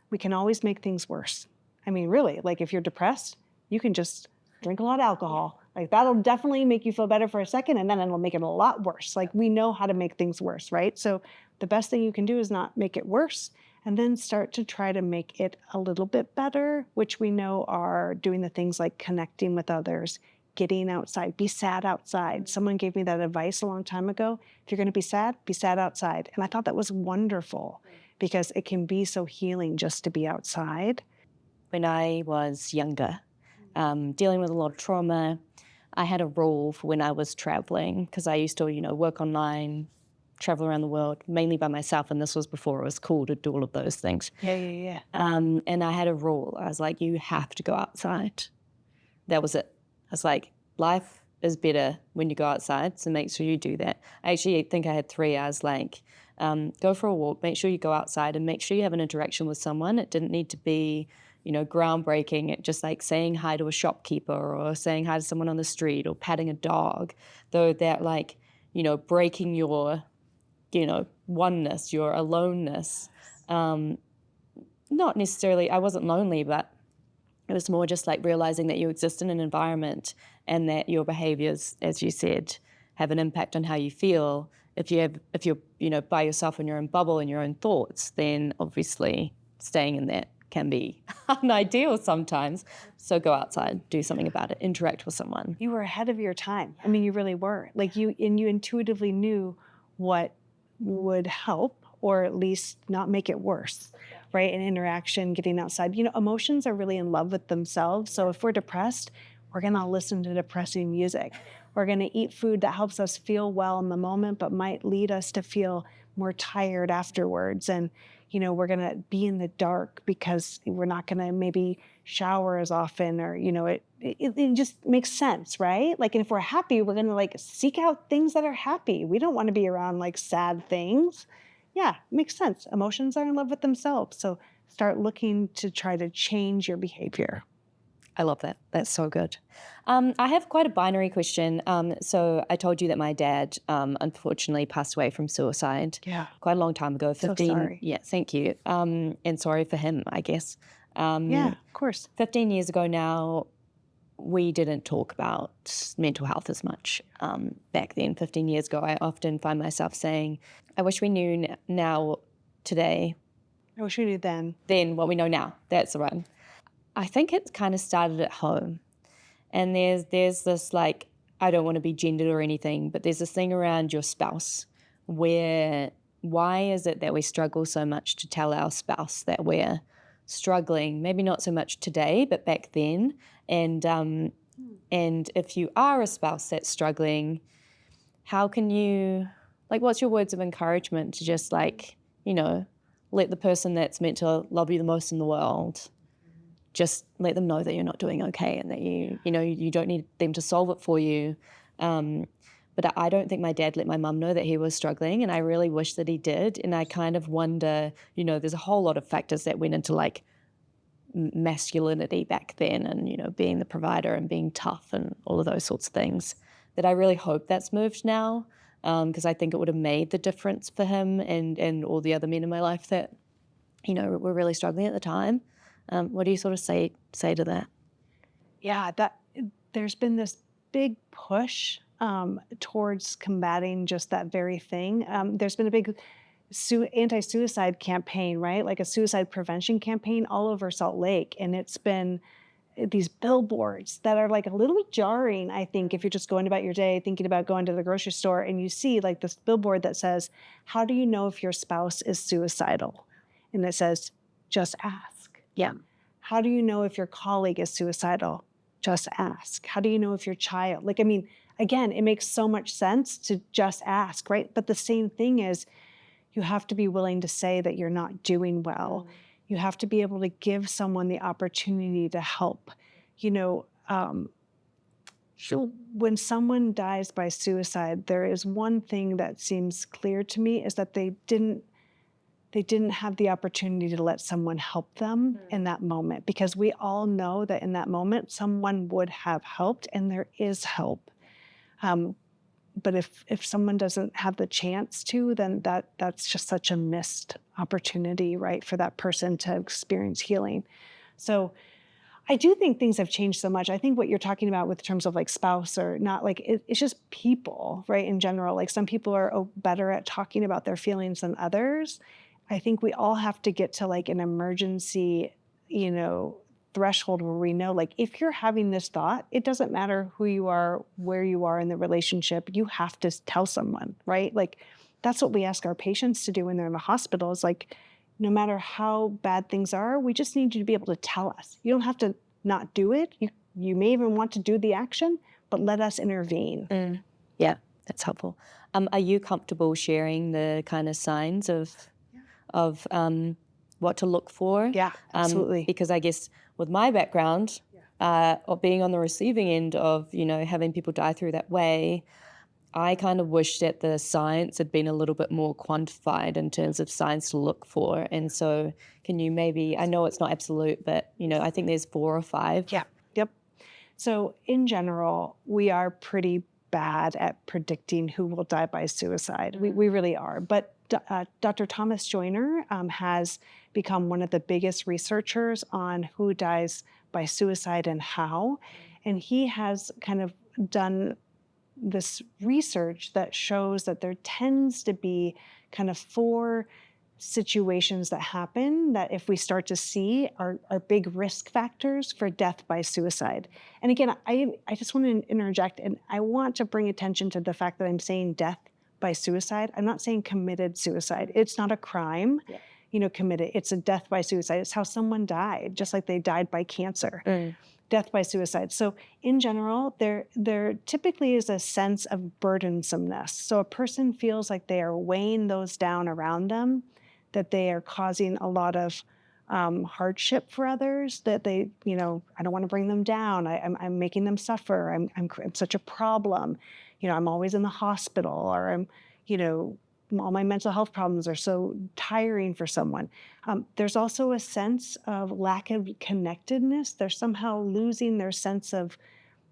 We can always make things worse. I mean, really, like if you're depressed, you can just drink a lot of alcohol. Like that'll definitely make you feel better for a second, and then it'll make it a lot worse. Like we know how to make things worse, right? So the best thing you can do is not make it worse, and then start to try to make it a little bit better, which we know are doing the things like connecting with others, getting outside, be sad outside. Someone gave me that advice a long time ago. If you're going to be sad outside. And I thought that was wonderful because it can be so healing just to be outside. When I was younger, dealing with a lot of trauma, I had a rule for when I was traveling, because I used to, work online, travel around the world, mainly by myself, and this was before it was cool to do all of those things. Yeah. And I had a rule. I was like, you have to go outside. That was it. I was like, life is better when you go outside, so make sure you do that. I actually think I had 3. I was like, go for a walk, make sure you go outside, and make sure you have an interaction with someone. It didn't need to be groundbreaking. It just like saying hi to a shopkeeper or saying hi to someone on the street or patting a dog, though that breaking your, oneness, your aloneness. Not necessarily, I wasn't lonely, but it was more just like realizing that you exist in an environment and that your behaviors, as you said, have an impact on how you feel. If you're by yourself in your own bubble and your own thoughts, then obviously staying in that can be unideal sometimes. So go outside, do something about it, interact with someone. You were ahead of your time. I mean, you really were. Like you intuitively knew what would help or at least not make it worse, right? And interaction, getting outside. Emotions are really in love with themselves. So if we're depressed, we're going to listen to depressing music. We're going to eat food that helps us feel well in the moment, but might lead us to feel more tired afterwards. And we're going to be in the dark because we're not going to maybe shower as often, or, it just makes sense, right? Like, and if we're happy, we're going to like seek out things that are happy. We don't want to be around like sad things. Yeah, makes sense. Emotions are in love with themselves. So start looking to try to change your behavior. I love that. That's so good. I have quite a binary question. So I told you that my dad unfortunately passed away from suicide. Yeah. Quite a long time ago. 15. So sorry. Yeah, thank you. And sorry for him, I guess. Yeah, of course. 15 years ago now, we didn't talk about mental health as much. Back then, 15 years ago, I often find myself saying, I wish we knew now, today. I wish we knew then. Then what we know now. That's the one. I think it kind of started at home. And there's this, like, I don't want to be gendered or anything, but there's this thing around your spouse where why is it that we struggle so much to tell our spouse that we're struggling? Maybe not so much today, but back then. And if you are a spouse that's struggling, how can you, like, what's your words of encouragement to just like, let the person that's meant to love you the most in the world, just let them know that you're not doing okay and that you don't need them to solve it for you. But I don't think my dad let my mum know that he was struggling, and I really wish that he did. And I kind of wonder, there's a whole lot of factors that went into like masculinity back then, and being the provider and being tough and all of those sorts of things, that I really hope that's moved now, because I think it would have made the difference for him and all the other men in my life that were really struggling at the time. What do you sort of say to that? Yeah, that there's been this big push towards combating just that very thing. There's been a big anti-suicide campaign, right? Like a suicide prevention campaign all over Salt Lake. And it's been these billboards that are like a little jarring, I think, if you're just going about your day, thinking about going to the grocery store, and you see like this billboard that says, how do you know if your spouse is suicidal? And it says, just ask. Yeah. How do you know if your colleague is suicidal? Just ask. How do you know if your child? Like, I mean, again, it makes so much sense to just ask, right? But the same thing is you have to be willing to say that you're not doing well. You have to be able to give someone the opportunity to help. When someone dies by suicide, there is one thing that seems clear to me is that they didn't have the opportunity to let someone help them in that moment, because we all know that in that moment, someone would have helped, and there is help. But if someone doesn't have the chance to, then that's just such a missed opportunity, right, for that person to experience healing. So I do think things have changed so much. I think what you're talking about with terms of like spouse or not, like it's just people, right, in general. Like some people are better at talking about their feelings than others. I think we all have to get to like an emergency, threshold where we know, like, if you're having this thought, it doesn't matter who you are, where you are in the relationship, you have to tell someone, right? Like, that's what we ask our patients to do when they're in the hospital is like, no matter how bad things are, we just need you to be able to tell us. You don't have to not do it. You may even want to do the action, but let us intervene. Yeah, that's helpful. Are you comfortable sharing the kind of signs of what to look for? Yeah, absolutely. Because I guess with my background, of being on the receiving end of, having people die through that way, I kind of wish that the science had been a little bit more quantified in terms of signs to look for. And so can you maybe, I know it's not absolute, but, I think there's 4 or 5. Yeah, yep. So in general, we are pretty bad at predicting who will die by suicide. We really are. But Dr. Thomas Joyner has become one of the biggest researchers on who dies by suicide and how. And he has kind of done this research that shows that there tends to be kind of 4 situations that happen that if we start to see are big risk factors for death by suicide. And again, I just want to interject, and I want to bring attention to the fact that I'm saying death by suicide. I'm not saying committed suicide. It's not a crime, committed. It's a death by suicide. It's how someone died, just like they died by cancer. Death by suicide. So in general, there typically is a sense of burdensomeness. So a person feels like they are weighing those down around them, that they are causing a lot of hardship for others, that they, I don't want to bring them down. I'm making them suffer. I'm such a problem. I'm always in the hospital, or I'm, all my mental health problems are so tiring for someone. There's also a sense of lack of connectedness. They're somehow losing their sense of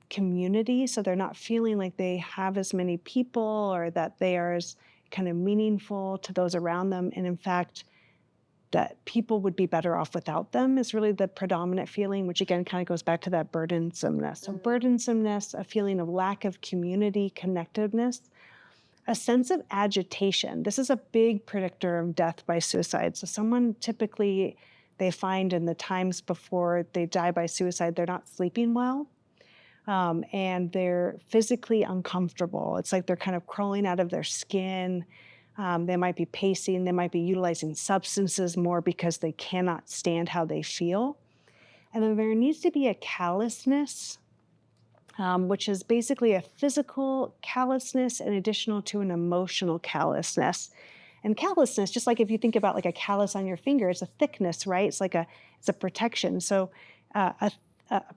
community, so they're not feeling like they have as many people or that they are as kind of meaningful to those around them. And in fact, that people would be better off without them is really the predominant feeling, which again kind of goes back to that burdensomeness. So burdensomeness, a feeling of lack of community connectedness, a sense of agitation. This is a big predictor of death by suicide. So someone typically, they find in the times before they die by suicide, they're not sleeping well. And they're physically uncomfortable. It's like they're kind of crawling out of their skin. They might be pacing. They might be utilizing substances more because they cannot stand how they feel. And then there needs to be a callousness, which is basically a physical callousness in addition to an emotional callousness. And callousness, just like if you think about like a callus on your finger, it's a thickness, right? It's a protection. So a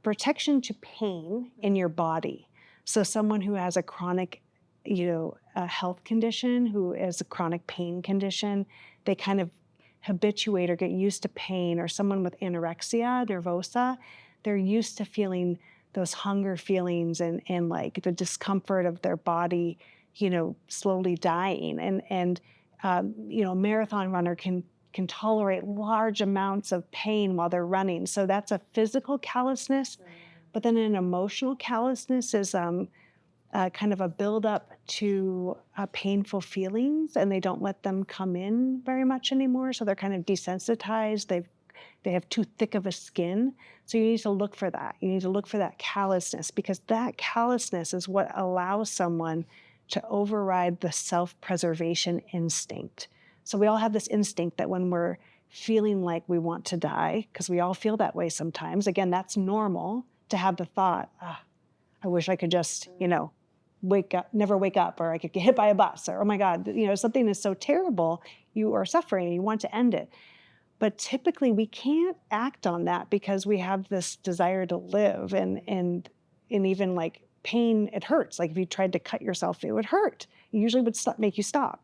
protection to pain in your body. So someone who has a chronic, a health condition, who has a chronic pain condition, they kind of habituate or get used to pain. Or someone with anorexia nervosa, they're used to feeling those hunger feelings and like the discomfort of their body, slowly dying. And a marathon runner can tolerate large amounts of pain while they're running. So that's a physical callousness. But then an emotional callousness is kind of a buildup to painful feelings, and they don't let them come in very much anymore. So they're kind of desensitized. They have too thick of a skin. So you need to look for that. You need to look for that callousness, because that callousness is what allows someone to override the self-preservation instinct. So we all have this instinct that when we're feeling like we want to die, because we all feel that way sometimes, again, that's normal to have the thought, I wish I could just, never wake up, or I could get hit by a bus, or, oh my God, something is so terrible, you are suffering and you want to end it. But typically we can't act on that because we have this desire to live, and even like pain, it hurts. Like if you tried to cut yourself, it would hurt. It usually would make you stop.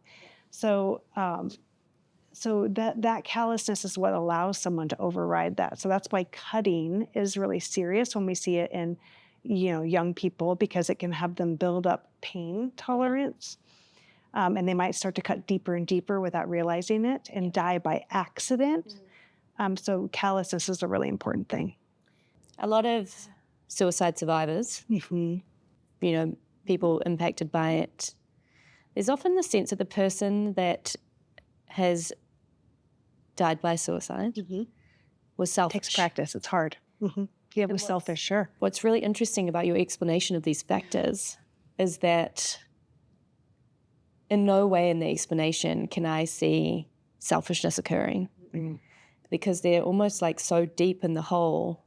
So that callousness is what allows someone to override that. So that's why cutting is really serious when we see it in young people because it can have them build up pain tolerance. And they might start to cut deeper and deeper without realizing it and die by accident. So callousness is a really important thing. A lot of suicide survivors, people impacted by it, there's often the sense that the person that has died by suicide was selfish. Takes practice. It's hard. Yeah, it was selfish, sure. What's really interesting about your explanation of these factors is that in no way in the explanation can I see selfishness occurring because they're almost like so deep in the hole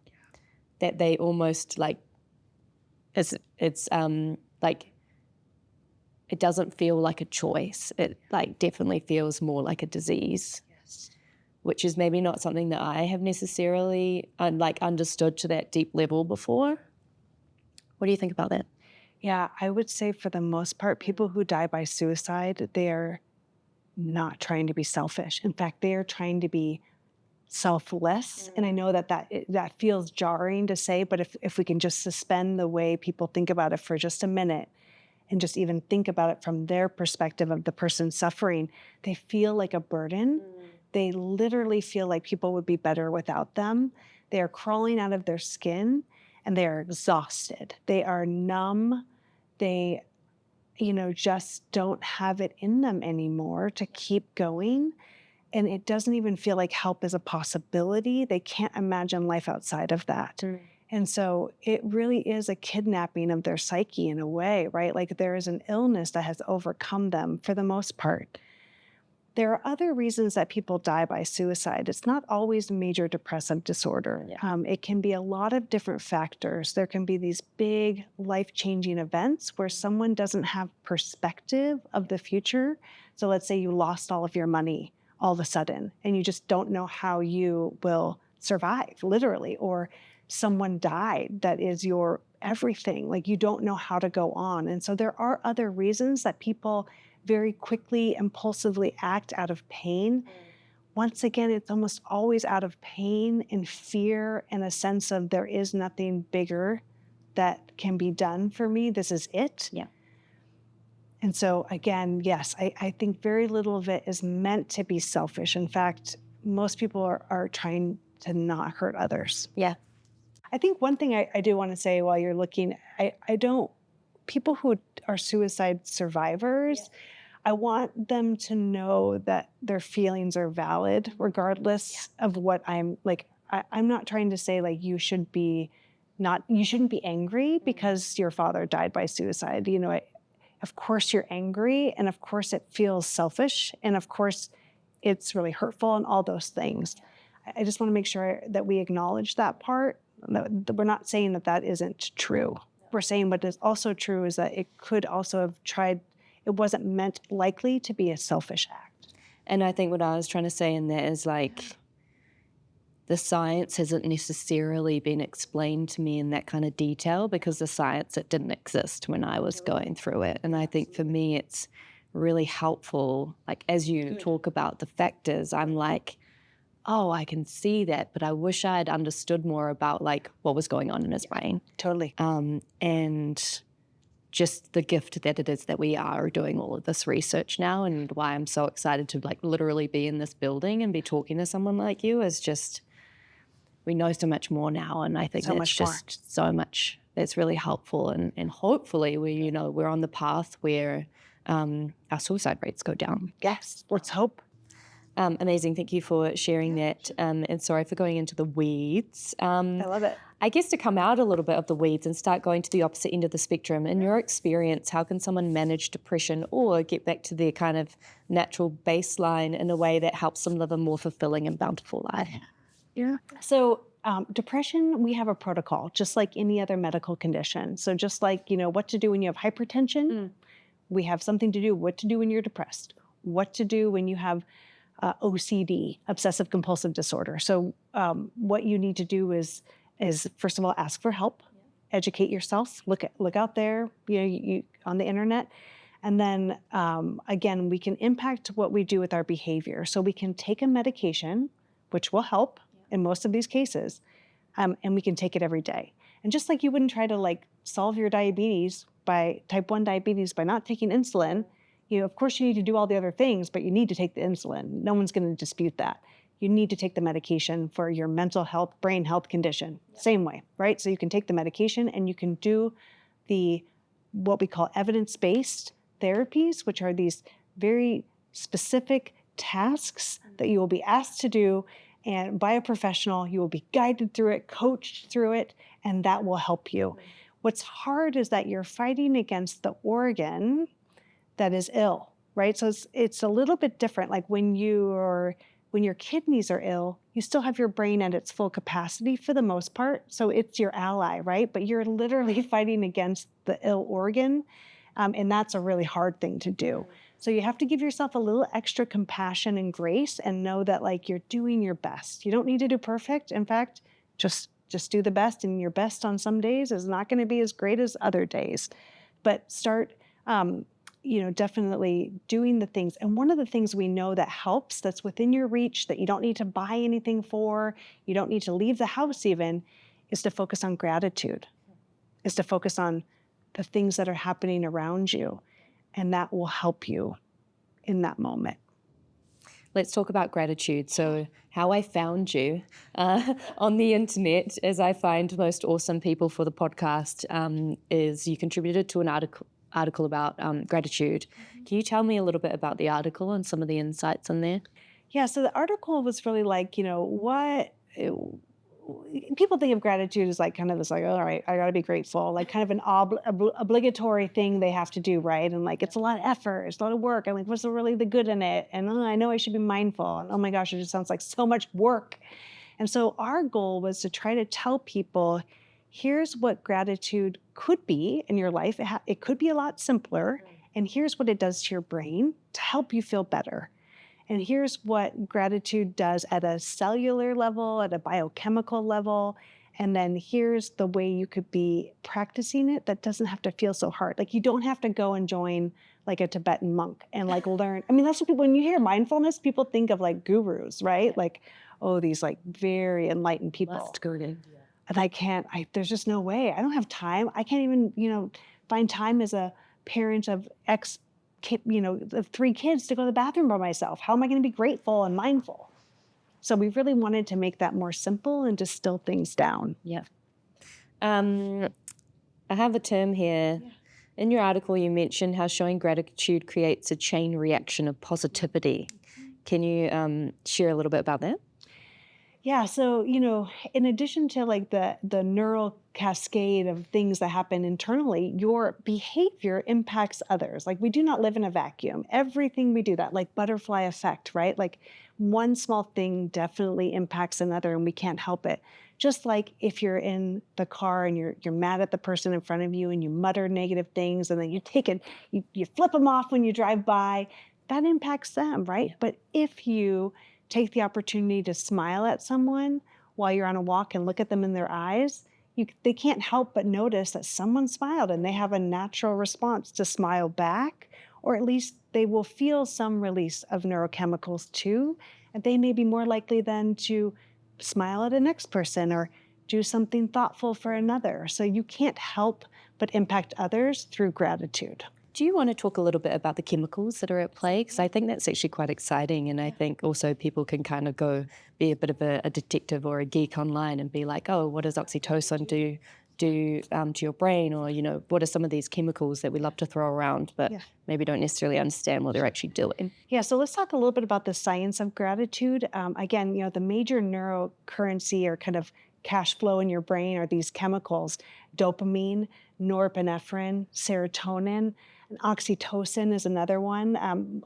that they almost like it's like it doesn't feel like a choice. It like definitely feels more like a disease, which is maybe not something that I have necessarily understood to that deep level before. What do you think about that? Yeah, I would say for the most part, people who die by suicide, they're not trying to be selfish. In fact, they are trying to be selfless. And I know that feels jarring to say, but if we can just suspend the way people think about it for just a minute and just even think about it from their perspective of the person suffering, they feel like a burden. They literally feel like people would be better without them. They are crawling out of their skin and they are exhausted. They are numb. They, just don't have it in them anymore to keep going. And it doesn't even feel like help is a possibility. They can't imagine life outside of that. And so it really is a kidnapping of their psyche in a way, right? Like there is an illness that has overcome them for the most part. There are other reasons that people die by suicide. It's not always major depressive disorder. It can be a lot of different factors. There can be these big life-changing events where someone doesn't have perspective of the future. So let's say you lost all of your money all of a sudden and you just don't know how you will survive, literally, or someone died that is your everything. Like you don't know how to go on. And so there are other reasons that people very quickly, impulsively act out of pain. Once again, it's almost always out of pain and fear and a sense of there is nothing bigger that can be done for me. This is it. And so again, yes, I think very little of it is meant to be selfish. In fact, most people are trying to not hurt others. I think one thing I do want to say while you're looking, people who are suicide survivors, I want them to know that their feelings are valid regardless of what I'm like. I'm not trying to say like you shouldn't be angry because your father died by suicide. Of course you're angry and of course it feels selfish and of course it's really hurtful and all those things. I just want to make sure that we acknowledge that part. That we're not saying that isn't true. We're saying what is also true is that it could also have tried, it wasn't meant likely to be a selfish act. And I think what I was trying to say in that is like, the science hasn't necessarily been explained to me in that kind of detail because the science, it didn't exist when I was going through it. And I think for me, it's really helpful. Like as you talk about the factors, I'm like, oh, I can see that, but I wish I had understood more about like what was going on in his brain. Totally. And just the gift that it is that we are doing all of this research now, and why I'm so excited to like literally be in this building and be talking to someone like you is just, we know so much more now. And I think that's just so much that's really helpful. And hopefully we're on the path where our suicide rates go down. Yes, let's hope. Amazing. Thank you for sharing that. And sorry for going into the weeds. I love it. I guess to come out a little bit of the weeds and start going to the opposite end of the spectrum, in your experience, how can someone manage depression or get back to their kind of natural baseline in a way that helps them live a more fulfilling and bountiful life? So depression, we have a protocol, just like any other medical condition. So just like, what to do when you have hypertension, we have something to do, what to do when you're depressed, what to do when you have OCD, obsessive compulsive disorder. So what you need to do is first of all, ask for help, educate yourself, look out there, you on the internet. And then again, we can impact what we do with our behavior. So we can take a medication, which will help in most of these cases. and we can take it every day. And just like you wouldn't try to like solve your diabetes by type 1 diabetes by not taking insulin, of course you need to do all the other things, but you need to take the insulin. No one's going to dispute that. You need to take the medication for your mental health, brain health condition. Same way, right? So you can take the medication and you can do what we call evidence-based therapies, which are these very specific tasks that you will be asked to do, and by a professional, you will be guided through it, coached through it, and that will help you. What's hard is that you're fighting against the organ that is ill, right? So it's a little bit different. Like when your kidneys are ill, you still have your brain at its full capacity for the most part. So it's your ally, right? But you're literally fighting against the ill organ. And that's a really hard thing to do. So you have to give yourself a little extra compassion and grace and know that like you're doing your best. You don't need to do perfect. In fact, just do the best, and your best on some days is not going to be as great as other days. But start definitely doing the things. And one of the things we know that helps, that's within your reach, that you don't need to buy anything for, you don't need to leave the house even, is to focus on gratitude, is to focus on the things that are happening around you. And that will help you in that moment. Let's talk about gratitude. So how I found you on the internet, as I find most awesome people for the podcast, is you contributed to an article about gratitude. Can you tell me a little bit about the article and some of the insights in there? Yeah, so the article was really like, people think of gratitude as like kind of this like, all right, I got to be grateful, like kind of an obligatory thing they have to do, right? And like, it's a lot of effort, it's a lot of work. I'm like, what's really the good in it? And I know I should be mindful. And oh my gosh, it just sounds like so much work. And so our goal was to try to tell people, here's what gratitude could be in your life. It could be a lot simpler. And here's what it does to your brain to help you feel better. And here's what gratitude does at a cellular level, at a biochemical level. And then here's the way you could be practicing it that doesn't have to feel so hard. Like you don't have to go and join like a Tibetan monk and like learn. I mean, that's what people, when you hear mindfulness, people think of like gurus, right? Like, oh, these like very enlightened people. And there's just no way. I don't have time. I can't even, find time as a parent of of 3 kids to go to the bathroom by myself. How am I going to be grateful and mindful? So we really wanted to make that more simple and distill things down. Yeah. I have a term here. Yeah. In your article, you mentioned how showing gratitude creates a chain reaction of positivity. Can you share a little bit about that? Yeah, so, in addition to like the neural cascade of things that happen internally, your behavior impacts others. Like we do not live in a vacuum. Everything we do, that like butterfly effect, right? Like one small thing definitely impacts another and we can't help it. Just like if you're in the car and you're mad at the person in front of you and you mutter negative things and then you take it, you flip them off when you drive by, that impacts them, right? But if you take the opportunity to smile at someone while you're on a walk and look at them in their eyes, they can't help but notice that someone smiled and they have a natural response to smile back, or at least they will feel some release of neurochemicals too. And they may be more likely then to smile at the next person or do something thoughtful for another. So you can't help but impact others through gratitude. Do you want to talk a little bit about the chemicals that are at play? Because I think that's actually quite exciting. And I think also people can kind of go be a bit of a detective or a geek online and be like, oh, what does oxytocin do to your brain? Or, what are some of these chemicals that we love to throw around, but maybe don't necessarily understand what they're actually doing? Yeah, so let's talk a little bit about the science of gratitude. Again, the major neurocurrency or kind of cash flow in your brain are these chemicals: dopamine, norepinephrine, serotonin. And oxytocin is another one,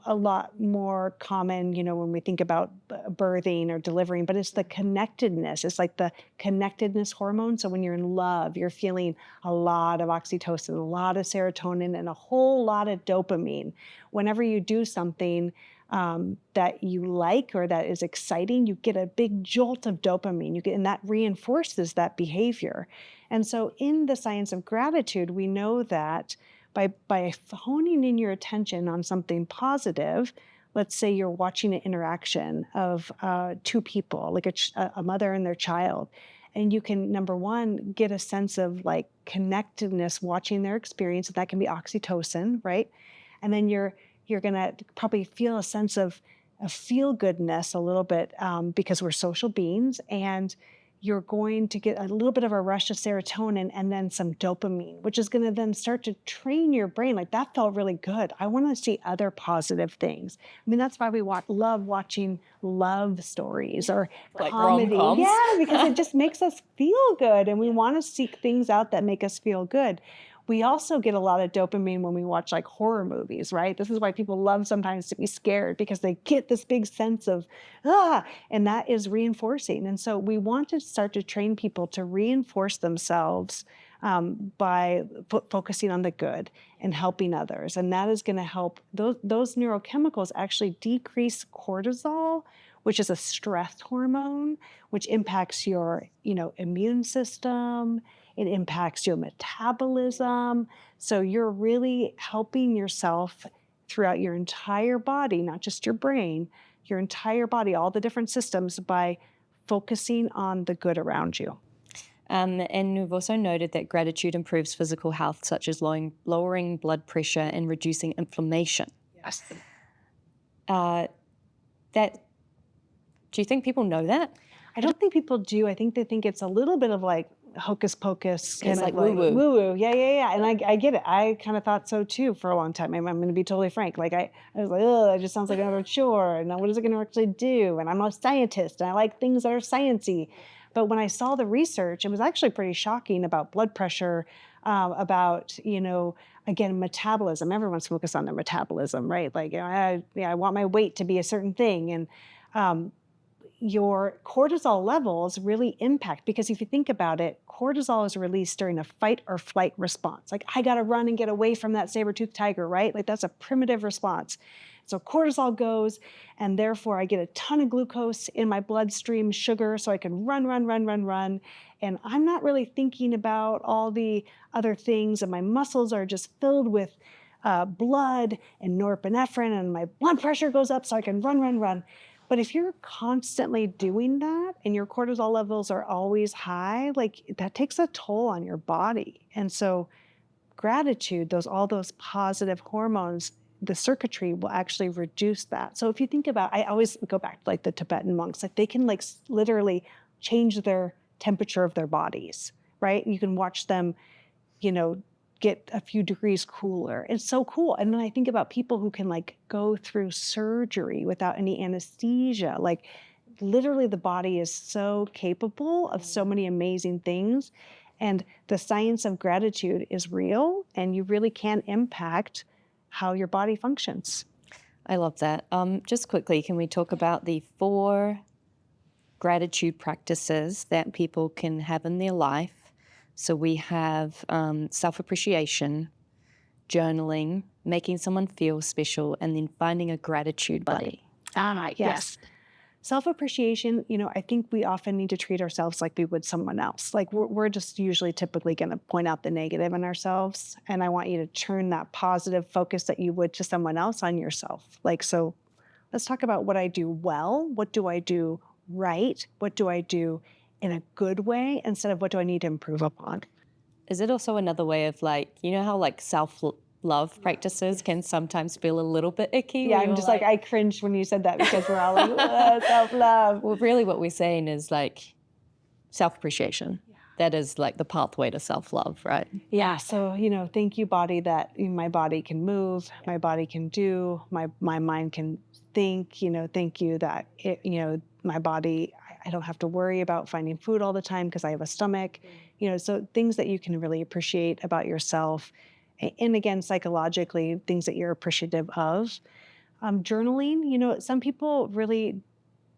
a lot more common, when we think about birthing or delivering, but it's the connectedness. It's like the connectedness hormone. So when you're in love, you're feeling a lot of oxytocin, a lot of serotonin, and a whole lot of dopamine. Whenever you do something that you like or that is exciting, you get a big jolt of dopamine. And that reinforces that behavior. And so in the science of gratitude, we know that by honing in your attention on something positive, let's say you're watching an interaction of 2 people, like a mother and their child, And you can, number one, get a sense of like connectedness watching their experience. That can be oxytocin, right? And then you're going to probably feel a sense of feel goodness a little bit because we're social beings, and you're going to get a little bit of a rush of serotonin and then some dopamine, which is going to then start to train your brain. Like, that felt really good. I want to see other positive things. I mean, that's why we love watching love stories or like comedy. rom-coms. Yeah, because it just makes us feel good, and we want to seek things out that make us feel good. We also get a lot of dopamine when we watch like horror movies, right? This is why people love sometimes to be scared, because they get this big sense of, and that is reinforcing. And so we want to start to train people to reinforce themselves by focusing on the good and helping others. And that is going to help. Those neurochemicals actually decrease cortisol, which is a stress hormone, which impacts your, immune system. It impacts your metabolism. So you're really helping yourself throughout your entire body, not just your brain, your entire body, all the different systems, by focusing on the good around you. And we've also noted that gratitude improves physical health, such as lowering blood pressure and reducing inflammation. Yes. Do you think people know that? I don't think people do. I think they think it's a little bit of like hocus pocus, kind It's of like like woo-woo. woo-woo. Yeah. And I get it. I kind of thought so too for a long time. I'm going to be totally frank. Like I was like, oh, it just sounds like another chore. And what is it going to actually do? And I'm a scientist and I like things that are sciencey. But when I saw the research, it was actually pretty shocking about blood pressure, about, again, metabolism. Everyone's focused on their metabolism, right? Like, I want my weight to be a certain thing. And your cortisol levels really impact, because if you think about it, cortisol is released during a fight or flight response. Like, I got to run and get away from that saber-toothed tiger, right? Like, that's a primitive response. So cortisol goes, and therefore I get a ton of glucose in my bloodstream, sugar, so I can run. And I'm not really thinking about all the other things, and my muscles are just filled with blood and norepinephrine, and my blood pressure goes up so I can run. But if you're constantly doing that and your cortisol levels are always high, like, that takes a toll on your body. And so gratitude, all those positive hormones, the circuitry will actually reduce that. So if you think about, I always go back to like the Tibetan monks, like they can like literally change their temperature of their bodies, right? You can watch them, get a few degrees cooler. It's so cool. And then I think about people who can like go through surgery without any anesthesia. Like, literally the body is so capable of so many amazing things. And the science of gratitude is real, and you really can impact how your body functions. I love that. Just quickly, can we talk about the 4 gratitude practices that people can have in their life? So we have self-appreciation, journaling, making someone feel special, and then finding a gratitude buddy. Yes. Self-appreciation, I think we often need to treat ourselves like we would someone else. Like, we're just usually typically going to point out the negative in ourselves. And I want you to turn that positive focus that you would to someone else on yourself. Like, so let's talk about what I do well. What do I do right? What do I do in a good way, instead of what do I need to improve upon? Is it also another way of like, how like self-love practices can sometimes feel a little bit icky? Yeah, I'm just like, I cringed when you said that, because we're all like, self-love. Well, really what we're saying is like self-appreciation. Yeah. That is like the pathway to self-love, right? Yeah, so, thank you, body, that my body can move, my body can do, my mind can think, thank you that, my body, I don't have to worry about finding food all the time because I have a stomach, so things that you can really appreciate about yourself. And again, psychologically, things that you're appreciative of. Journaling, some people really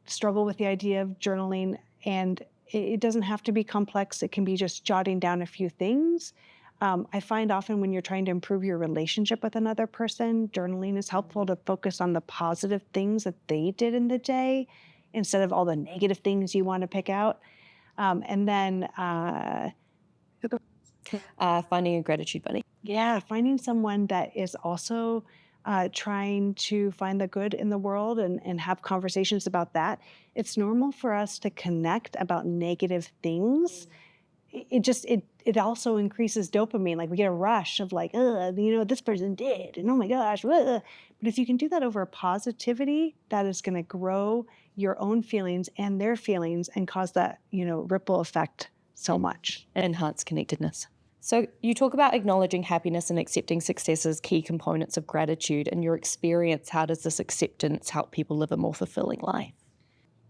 struggle with the idea of journaling, and it doesn't have to be complex. It can be just jotting down a few things. I find often when you're trying to improve your relationship with another person, journaling is helpful to focus on the positive things that they did in the day instead of all the negative things you want to pick out. And then finding a gratitude buddy. Yeah, finding someone that is also trying to find the good in the world and have conversations about that. It's normal for us to connect about negative things. It also increases dopamine. Like we get a rush of like, this person did, and oh my gosh. But if you can do that over positivity, that is going to grow your own feelings and their feelings and cause that, ripple effect so much. And enhance connectedness. So you talk about acknowledging happiness and accepting success as key components of gratitude. In your experience, how does this acceptance help people live a more fulfilling life?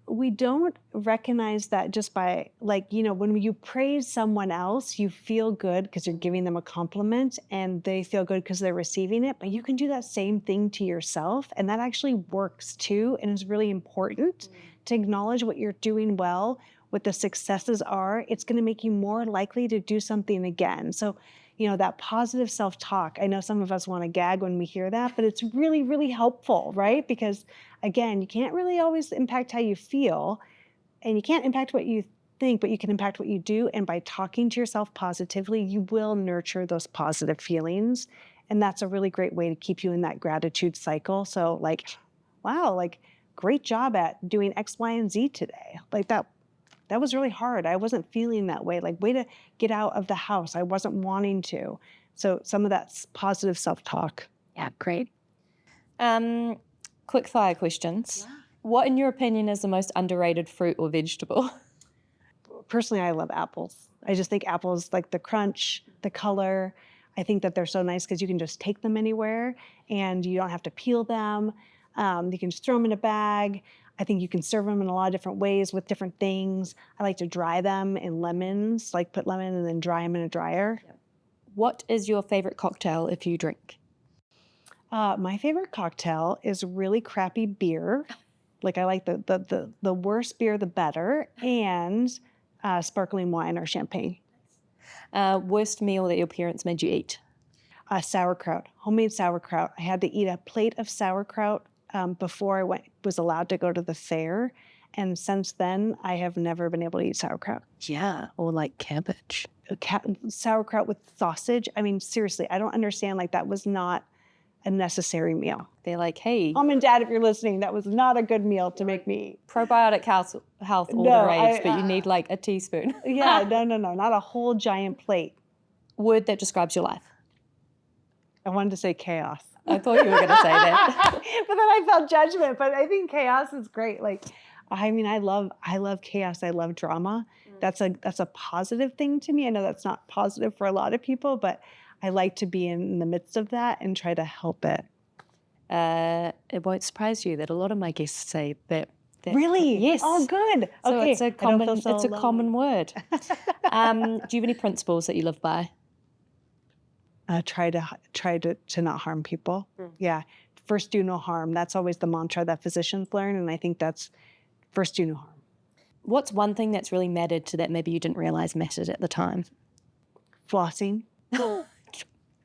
We don't recognize that just by when you praise someone else, you feel good because you're giving them a compliment and they feel good because they're receiving it. But you can do that same thing to yourself. And that actually works too. And is really important to acknowledge what you're doing well, what the successes are. It's going to make you more likely to do something again. So, that positive self-talk, I know some of us want to gag when we hear that, but it's really, really helpful, right? Because again, you can't really always impact how you feel, and you can't impact what you think, but you can impact what you do. And by talking to yourself positively, you will nurture those positive feelings. And that's a really great way to keep you in that gratitude cycle. So wow, great job at doing X, Y, and Z today. That was really hard. I wasn't feeling that way. Way to get out of the house. I wasn't wanting to. So some of that's positive self-talk. Yeah, great. Quick fire questions. Yeah. What, in your opinion, is the most underrated fruit or vegetable? Personally, I love apples. I just think apples, the crunch, the color. I think that they're so nice because you can just take them anywhere and you don't have to peel them. You can just throw them in a bag. I think you can serve them in a lot of different ways with different things. I like to dry them in lemons, put lemon and then dry them in a dryer. Yep. What is your favorite cocktail if you drink? My favorite cocktail is really crappy beer. I like the worse beer, the better, and sparkling wine or champagne. Worst meal that your parents made you eat? Sauerkraut, homemade sauerkraut. I had to eat a plate of sauerkraut before I was allowed to go to the fair. And since then, I have never been able to eat sauerkraut. Yeah, or cabbage. Sauerkraut with sausage. I mean, seriously, I don't understand. That was not a necessary meal. They're like, hey. Mom and Dad, if you're listening, that was not a good meal to make me eat. Probiotic health all the rage, but you need a teaspoon. Yeah, no, not a whole giant plate. Word that describes your life? I wanted to say chaos. I thought you were going to say that. But then I felt judgment. But I think chaos is great. I love chaos. I love drama. That's a positive thing to me. I know that's not positive for a lot of people, but I like to be in the midst of that and try to help it. It won't surprise you that a lot of my guests say that. Really? Yes. Oh, good. So okay. It's a common word. Do you have any principles that you live by? Try to not harm people. Yeah. First, do no harm. That's always the mantra that physicians learn, and I think that's first, do no harm. What's one thing that's really mattered to that maybe you didn't realize mattered at the time? Flossing.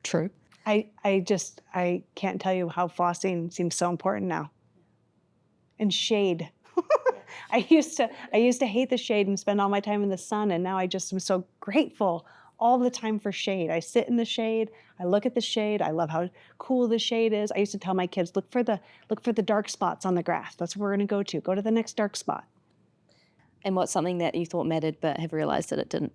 True. I can't tell you how flossing seems so important now. And shade. I used to hate the shade and spend all my time in the sun, and now I just am so grateful all the time for shade. I sit in the shade, I look at the shade, I love how cool the shade is. I used to tell my kids, look for the dark spots on the grass. That's where we're gonna go to. Go to the next dark spot. And what's something that you thought mattered but have realized that it didn't?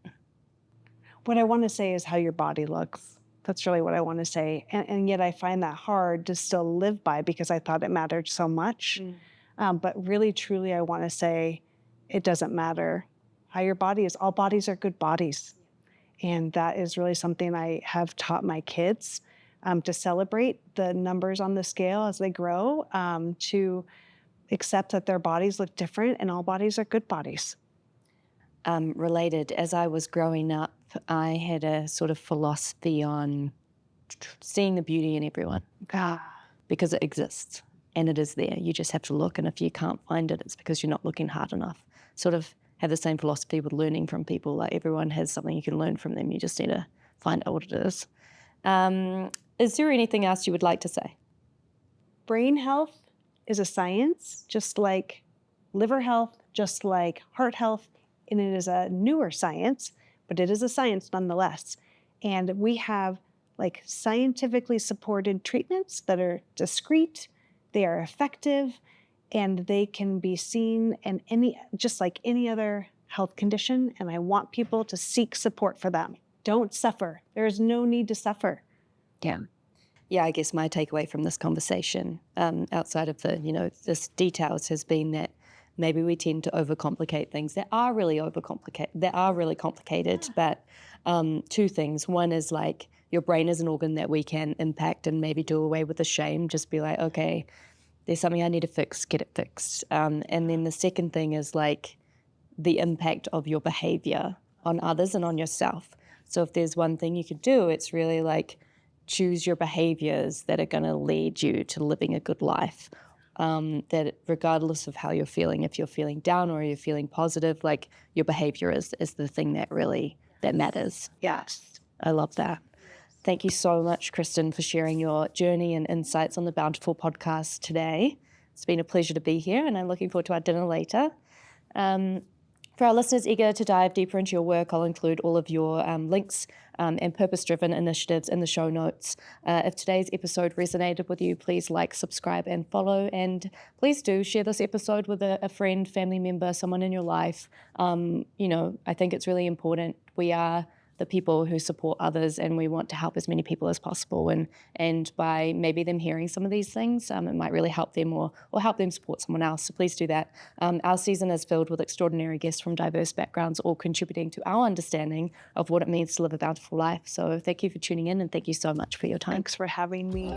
What I want to say is how your body looks. That's really what I want to say. And yet I find that hard to still live by because I thought it mattered so much. But really, truly, I want to say it doesn't matter how your body is. All bodies are good bodies. And that is really something I have taught my kids to celebrate the numbers on the scale as they grow, to accept that their bodies look different and all bodies are good bodies. Related, as I was growing up, I had a sort of philosophy on seeing the beauty in everyone. Because it exists and it is there. You just have to look, and if you can't find it, it's because you're not looking hard enough. Sort of have the same philosophy with learning from people. Everyone has something you can learn from them. You just need to find out what it is. Is there anything else you would like to say? Brain health is a science, just like liver health, just like heart health, and it is a newer science, but it is a science nonetheless. And we have like scientifically supported treatments that are discreet, they are effective, and they can be seen in just like any other health condition. And I want people to seek support for them. Don't suffer. There is no need to suffer. Yeah, I guess my takeaway from this conversation, outside of the, this details, has been that maybe we tend to overcomplicate things that are really complicated. But two things. One is like your brain is an organ that we can impact and maybe do away with the shame. Just be like, okay, there's something I need to fix, get it fixed. And then the second thing is like the impact of your behavior on others and on yourself. So if there's one thing you could do, it's really like choose your behaviors that are going to lead you to living a good life. That regardless of how you're feeling, if you're feeling down or you're feeling positive, like your behavior is the thing that matters. Yes. I love that. Thank you so much, Kristin, for sharing your journey and insights on the Bountiful podcast today. It's been a pleasure to be here, and I'm looking forward to our dinner later. For our listeners eager to dive deeper into your work, I'll include all of your links and purpose-driven initiatives in the show notes. If today's episode resonated with you, please like, subscribe, and follow. And please do share this episode with a friend, family member, someone in your life. I think it's really important. We are the people who support others, and we want to help as many people as possible. And by maybe them hearing some of these things, it might really help them or help them support someone else. So please do that. Our season is filled with extraordinary guests from diverse backgrounds, all contributing to our understanding of what it means to live a bountiful life. So thank you for tuning in, and thank you so much for your time. Thanks for having me.